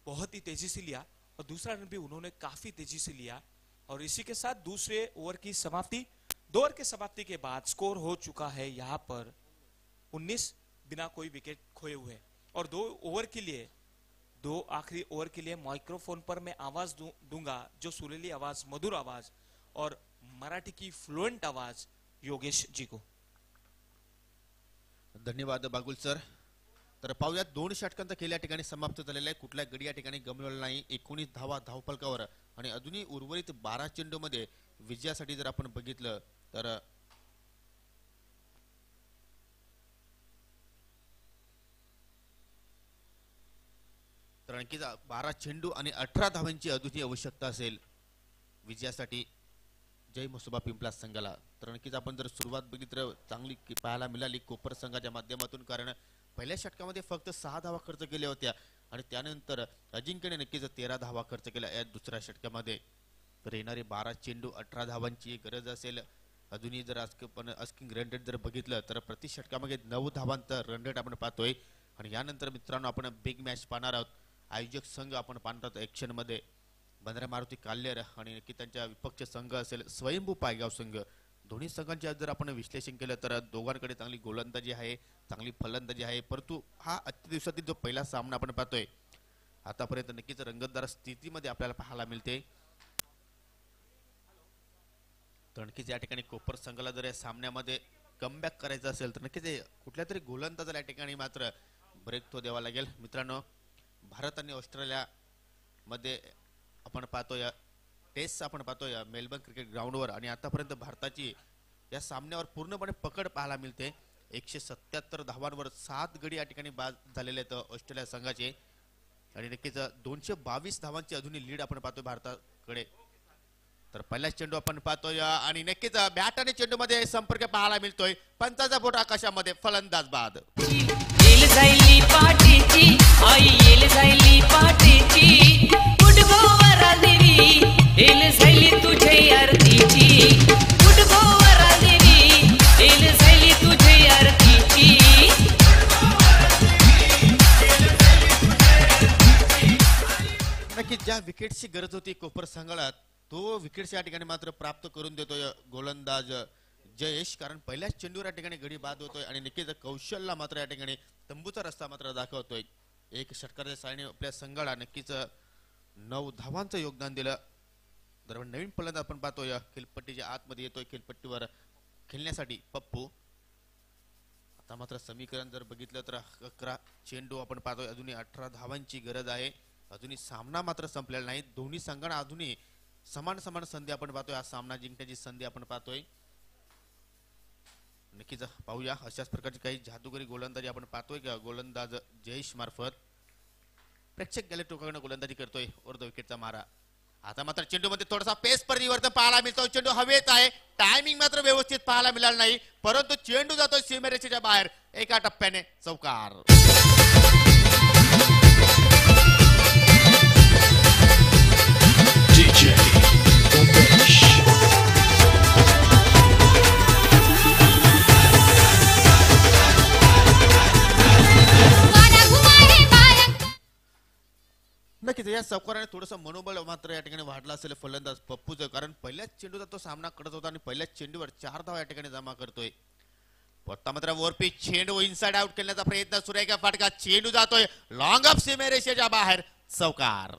बहुत ही तेजी से लिया, और दूसरा रन भी उन्होंने काफी तेजी से लिया. और इसी के साथ दूसरे ओवर की समाप्ति, 2 ओवर के समाप्ति के बाद स्कोर हो चुका है यहां पर 19 बिना कोई विकेट खोए हुए. और 2 ओवर के लिए, 2 आखिरी ओवर के लिए माइक्रोफोन पर मैं आवाज दूंगा, जो सुरीली आवाज, मधुर आवाज और मराठी की फ्लुएंट आवाज योगेश जी को. धन्यवाद बागुल सर. तर पाहूयात 2 षटकांचा खेळ या ठिकाणी समाप्त झालेला आहे. कुठल्या गडी या ठिकाणी गमवलेला नाही. 19 धावा धावफलकावर, आणि अजूनही उर्वरित 12 चेंडूमध्ये विजयासाठी जर आपण बघितलं तर तर आणखी 12 चेंडू आणि 18 धावांची अधुनी आवश्यकता असेल विजयासाठी जय म्हसोबा पिंपला संघाला. तर नक्कीच आपण जर सुरुवात बघितली तर चांगली पाहायला मिळाली कोपर संघाच्या माध्यमातून, कारण पहिल्या षटकामध्ये फक्त 6 धावा खर्च केल्या होत्या आणि त्यानंतर अजिंक्यने नक्कीच 13 धावा खर्च केल्या या दुसऱ्या षटकामध्ये. तर येणारे 12 चेंडू 18 धावांची गरज असेल. अजूनही जर आपण अस्किंग रन रेट जर बघितलं तर प्रति षटकामध्ये 9 धावांचा रन रेट आपण पाहतोय. आणि यानंतर मित्रांनो आपण बिग मॅच पाहणार आहोत. आयोजक संघ आपण पाहणार आहोत ऍक्शन मध्ये बंदरा मारुती काल्लेर आणि नक्की त्यांच्या विपक्ष संघ असेल स्वयंभू पायगाव संघ. दोन्ही संघांचे जर आपण विश्लेषण केलं तर दोघांकडे चांगली गोलंदाजी आहे, चांगली फलंदाजी आहे, परंतु हा आजच्या दिवसातील जो पहिला सामना आपण पाहतोय आतापर्यंत नक्कीच रंगतदार स्थितीमध्ये आपल्याला पाहायला मिळते. तर नक्कीच या ठिकाणी कोपर संघाला जर या सामन्यामध्ये कमबॅक करायचं असेल तर नक्कीच कुठल्या तरी गोलंदाजाला या ठिकाणी मात्र ब्रेक तो द्यावा लागेल. मित्रांनो भारत आणि ऑस्ट्रेलिया मध्ये आपण पाहतोय टेस्ट आपण पाहतोय मेलबर्न क्रिकेट ग्राउंडवर आणि आतापर्यंत भारताची या सामन्यावर पूर्णपणे पकड पाहायला मिळते. 177 धावांवर 7 गडी या ठिकाणी बाद झालेले आहेत ऑस्ट्रेलिया संघाचे आणि नक्कीच 222 धावांची अजूनही लीड आपण पाहतोय भारताकडे. तर पहिलाच चेंडू आपण पाहतोय आणि नक्कीच बॅट आणि चेंडू मध्ये संपर्क पाहायला मिळतोय. पंचाचा बोट आकाशामध्ये फलंदाज बाद. येल जायली पाटीची आई येल जायली पाटीची गुडगोवरा देवी येल जायली तुझे आरतीची गुडगोवरा देवी येल जायली तुझे आरतीची. नक्की ज्या विकेटची गरज होती कोपर संघाला तो विकेट्स या ठिकाणी मात्र प्राप्त करून देतोय गोलंदाज जयेश, कारण पहिल्याच चेंडूवर या ठिकाणी गडी बाद होतोय आणि नक्कीच कौशलला मात्र या ठिकाणी तंबूचा रस्ता मात्र दाखवतोय. एक षटकाराच्या साहाय्याने आपल्या संघाला नक्कीच 9 धावांचं योगदान दिलं. दरम्यान नवीन फलंदाज आपण पाहतोय खेळपट्टीच्या आतमध्ये येतोय खेळपट्टीवर खेळण्यासाठी पप्पू. आता मात्र समीकरण जर बघितलं तर 11 चेंडू आपण पाहतोय, अजूनही 18 धावांची गरज आहे. अजूनही सामना मात्र संपलेला नाही. दोन्ही संघांना अजूनही समान संधी आपण पाहतोय. हा सामना जिंकण्याची संधी आपण पाहतोय. नक्कीच पाहूया अशाच प्रकारची काही जादूगरी गोलंदाजी आपण पाहतोय का गोलंदाज जयेश मार्फत. प्रेक्षक गेले टोकाकडे गोलंदाजी करतोय अर्ध विकेटचा मारा. आता मात्र चेंडू मध्ये थोडासा पेस परिवर्तन पाहायला मिळतो. चेंडू हवेत आहे, टायमिंग मात्र व्यवस्थित पाहायला मिळालं नाही, परंतु चेंडू जातोय सीमारेषेच्या बाहेर एका टप्प्याने चौकार. नक्कीच या चौकाराने थोडंसं मनोबल मात्र या ठिकाणी वाढला असेल फलंदाज पप्पूचं, कारण पहिल्याच चेंडूचा तो सामना करत होता आणि पहिल्याच चेंडूवर 4 धावा या ठिकाणी जमा करतोय. आता मात्र वरपीच चेंडू इनसाइड आउट करण्याचा प्रयत्न सुरू आहे का फटका चेंडू जातोय लॉंग ऑफ सीमेरेषेच्या बाहेर चौकार.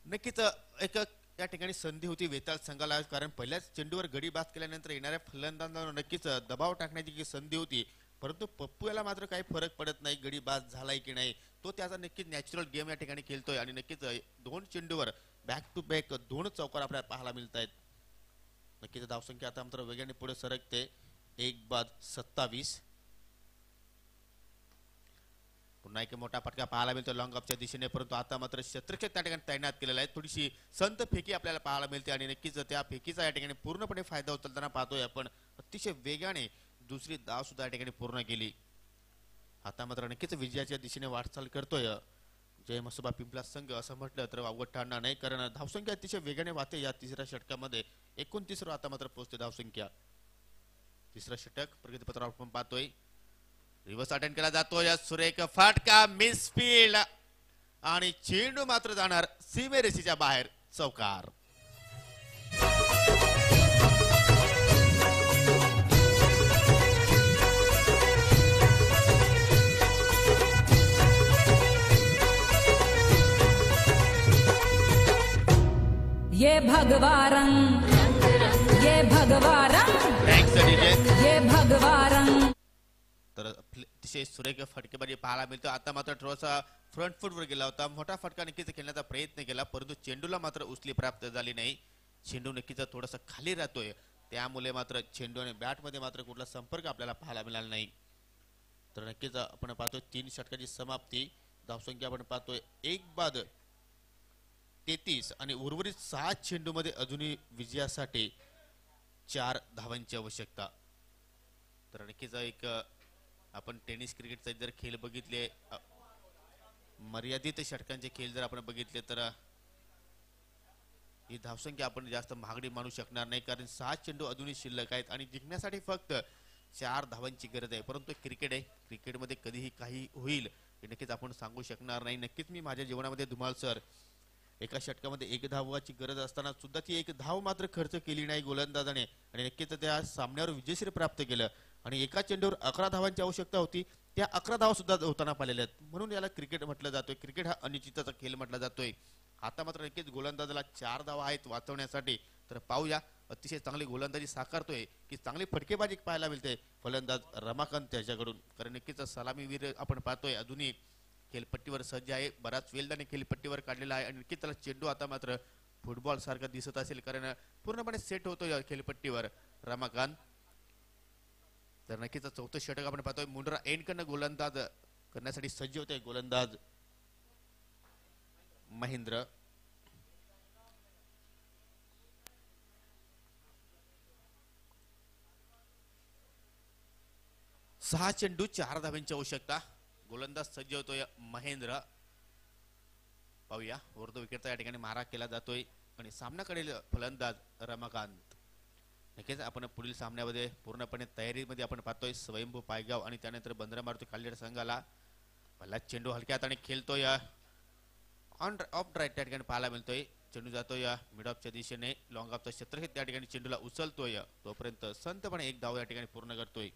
नक्कीच एक या ठिकाणी संधी होती वेताळ संघाला, कारण पहिल्याच चेंडूवर गडी बाद केल्यानंतर येणाऱ्या फलंदाजांना नक्कीच दबाव टाकण्याची संधी होती, परंतु पप्पू याला मात्र काही फरक पडत नाही गडी बाद झालाय की नाही. तो त्याचा नक्कीच नॅचरल गेम या ठिकाणी खेळतोय आणि नक्कीच 2 चेंडूवर बॅक टू बॅक 2 चौकार आपल्याला पाहायला मिळत आहेत. नक्कीच धावसंख्या आता मात्र वेगाने पुढे सरकते 1 बाद 27. पुन्हा एक मोठा फटका पाहायला मिळतो लॉंग ऑफच्या दिशेने, परंतु आता मात्र शतरक्षक त्या ठिकाणी तैनात केलेला आहे. थोडीशी संत फेकी आपल्याला पाहायला मिळते आणि नक्कीच त्या फेकीचा या ठिकाणी पूर्णपणे फायदा उचलताना पाहतोय आपण. अतिशय वेगाने दुसरी धाव सुद्धा या ठिकाणी पूर्ण केली. आता मात्र नक्कीच विजयाच्या दिशेने वाटचाल करतोय जय म्हसोबा पिंपला संघ असं म्हटलं तर अवघड ठरणार नाही, कारण धावसंख्या अतिशय वेगाने वाहते या तिसऱ्या षटकामध्ये. 29 आता मात्र पोहोचते धावसंख्या. तिसरं षटक प्रगतीपत्रावर आपण पाहतोय रिव्हर्स अटेंड केला जातोय सुरेख फटका मिस फील्ड आणि चेंडू मात्र जाणार सीमेरेषेच्या बाहेर चौकार. ये भगवा रंग ये भगवा रंग थँक्स डीजे ये भगवा रंग. तर अतिशय सुरेख फटकेबाजी पाहायला मिळतो. आता मात्र थोडासा फ्रंट फुटवर गेला होता, मोठा फटका नक्कीच खेळण्याचा प्रयत्न केला, परंतु चेंडूला मात्र उचली प्राप्त झाली नाही. चेंडू नक्कीच थोडासा खाली राहतोय, त्यामुळे मात्र चेंडू आणि बॅटमध्ये मात्र कुठला संपर्क आपल्याला पाहायला मिळाला नाही. तर नक्कीच आपण पाहतोय 3 षटकाची समाप्ती. धावसंख्या आपण पाहतोय 1-33 आणि उर्वरित 6 चेंडूमध्ये अजूनही विजयासाठी 4 धावांची आवश्यकता. तर नक्कीच एक आपण टेनिस क्रिकेटचा जर खेळ बघितले, मर्यादित षटकांचे खेळ जर आपण बघितले, तर ही धावसंख्या आपण जास्त महागडी मानू शकणार नाही, कारण 6 चेंडू अजूनही शिल्लक आहेत आणि जिंकण्यासाठी फक्त 4 धावांची गरज आहे. परंतु क्रिकेट आहे, क्रिकेटमध्ये कधीही काही होईल हे नक्कीच आपण सांगू शकणार नाही. नक्कीच मी माझ्या जीवनामध्ये धुमाल सर एका षटकामध्ये 1 धावाची गरज असताना सुद्धा ती 1 धाव मात्र खर्च केली नाही गोलंदाजाने आणि नक्कीच त्या सामन्यावर विजयश्री प्राप्त केलं. आणि एका चेंडूवर 11 धावांची आवश्यकता होती, त्या 11 धावा सुद्धा होताना पाहिलेल्या आहेत. म्हणून याला क्रिकेट म्हटलं जातोय, क्रिकेट हा अनिश्चिततेचा खेळ म्हटला जातोय. आता मात्र नक्कीच गोलंदाजाला 4 धावा आहेत वाचवण्यासाठी. तर पाहूया, अतिशय चांगली गोलंदाजी साकारतोय की चांगली फटकेबाजी पाहायला मिळते फलंदाज रमाकांत त्याच्याकडून, कारण नक्कीच सलामीवीर आपण पाहतोय अजूनही खेळपट्टीवर सज्ज आहे. बराच वेळ त्याने खेळपट्टीवर काढलेला आहे आणि नक्कीच त्याला चेंडू आता मात्र फुटबॉल सारखा दिसत असेल, कारण पूर्णपणे सेट होतोय खेळपट्टीवर रमाकांत. तर नक्कीच 4थं षटक आपण पाहतोय. मुंड्रा एंडकडनं गोलंदाज करण्यासाठी सज्ज होते गोलंदाज महेंद्र. सहा चेंडू 4 धावांची आवश्यकता. गोलंदाज सज्ज होतोय महेंद्र. पाहूया, वरतो विकेटचा या ठिकाणी मारा केला जातोय आणि सामनाकडील फलंदाज रमाकांत. नक्कीच आपण पुढील सामन्यामध्ये पूर्णपणे तयारीमध्ये आपण पाहतोय. स्वयंभू पायगाव आणि त्यानंतर बंदरा मारुती खालडेर संघाला पहिला चेंडू हलक्या हाताने खेळतोय ऑन ऑफ राईट त्या ठिकाणी पाहायला मिळतोय. चेंडू जातोय मिड ऑफच्या दिशेने, लॉंग ऑफचा क्षेत्रहित त्या ठिकाणी चेंडूला उचलतोय, तोपर्यंत संतपणे 1 धाव या ठिकाणी पूर्ण करतोय.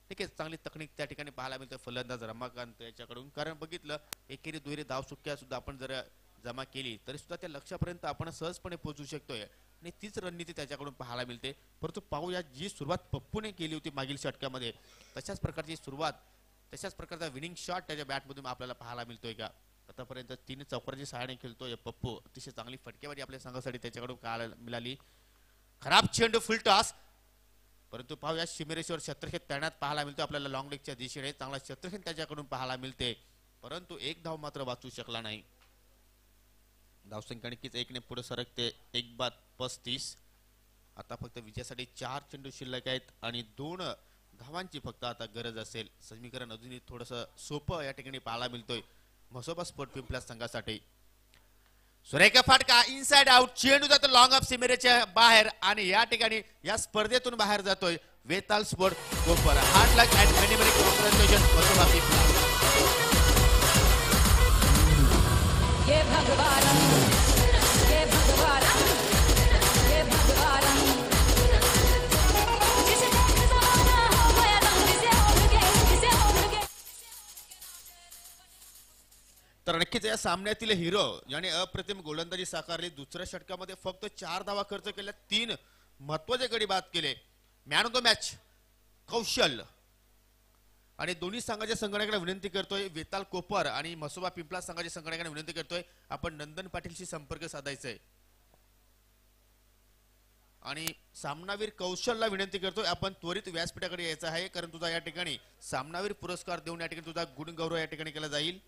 ठीक आहे, चांगली तकनीक त्या ठिकाणी पाहायला मिळते फलंदाज रमाकांत याच्याकडून, कारण बघितलं एकेरी दुहेरी धाव सुक्या सुद्धा आपण जर जमा केली तरी सुद्धा त्या लक्ष्यापर्यंत आपण सहजपणे पोहोचू शकतोय आणि तीच रणनीती त्याच्याकडून पाहायला मिळते. परंतु पाहूया, जी सुरुवात पप्पूने केली होती मागील षटकामध्ये तशाच प्रकारची सुरुवात, तशाच प्रकारचा विनिंग शॉट त्याच्या बॅटमधून आपल्याला पाहायला मिळतोय का. आतापर्यंत 3 चौकाराची सहाय्याने खेळतोय पप्पू. अतिशय चांगली फटकेबाजी आपल्या संघासाठी त्याच्याकडून पाहायला मिळाली. खराब चेंडू फुल टॉस, परंतु पाहूया शिमेरेश्वर क्षेत्रक्षेत्र तैनात पाहायला मिळतो आपल्याला लॉंग लेगच्या दिशेने. चांगला क्षेत्रक्षेत्र त्याच्याकडून पाहायला मिळते, परंतु 1 धाव मात्र वाचू शकला नाही. धावसंख्या नक्कीच 1 ने पुढे सरकते 1/35. आता फक्त विजयासाठी 4 चेंडू शिल्लक आहेत आणि 2 धावांची फक्त आता गरज असेल. समीकरण अजूनही थोडस सोपं या ठिकाणी पाहायला मिळतोय म्हसोबा स्पोर्ट पिंपळा संघासाठी. सुरेख फटका इनसाइड आउट, चेंडू जातो लॉंग ऑफ सिमेरेच्या बाहेर आणि या ठिकाणी या स्पर्धेतून बाहेर जातोय Vetal sport Kopar. Hard luck and many many congratulation Mhasoba Pimpla. ये भगवान, ये भगवान, ये भगवान. तर नक्कीच या सामन्यातील हिरो याने अप्रतिम गोलंदाजी साकारली. दुसऱ्या षटकामध्ये फक्त 4 धावा खर्च केल्या, 3 महत्वाचे गडी बाद केले. मॅन ऑफ द मॅच कौशल. आणि दोन्ही संघाच्या संघटनाकडे विनंती करतोय, वेताल कोपर आणि म्हसोबा पिंपळा संघाच्या संघटनाकडे विनंती करतोय, आपण नंदन पाटीलशी संपर्क साधायचा आहे. आणि सामनावीर कौशलला विनंती करतोय, आपण त्वरित व्यासपीठाकडे यायचं आहे, कारण तुझा या ठिकाणी सामनावीर पुरस्कार देऊन या ठिकाणी तुझा गुणगौरव या ठिकाणी केला जाईल.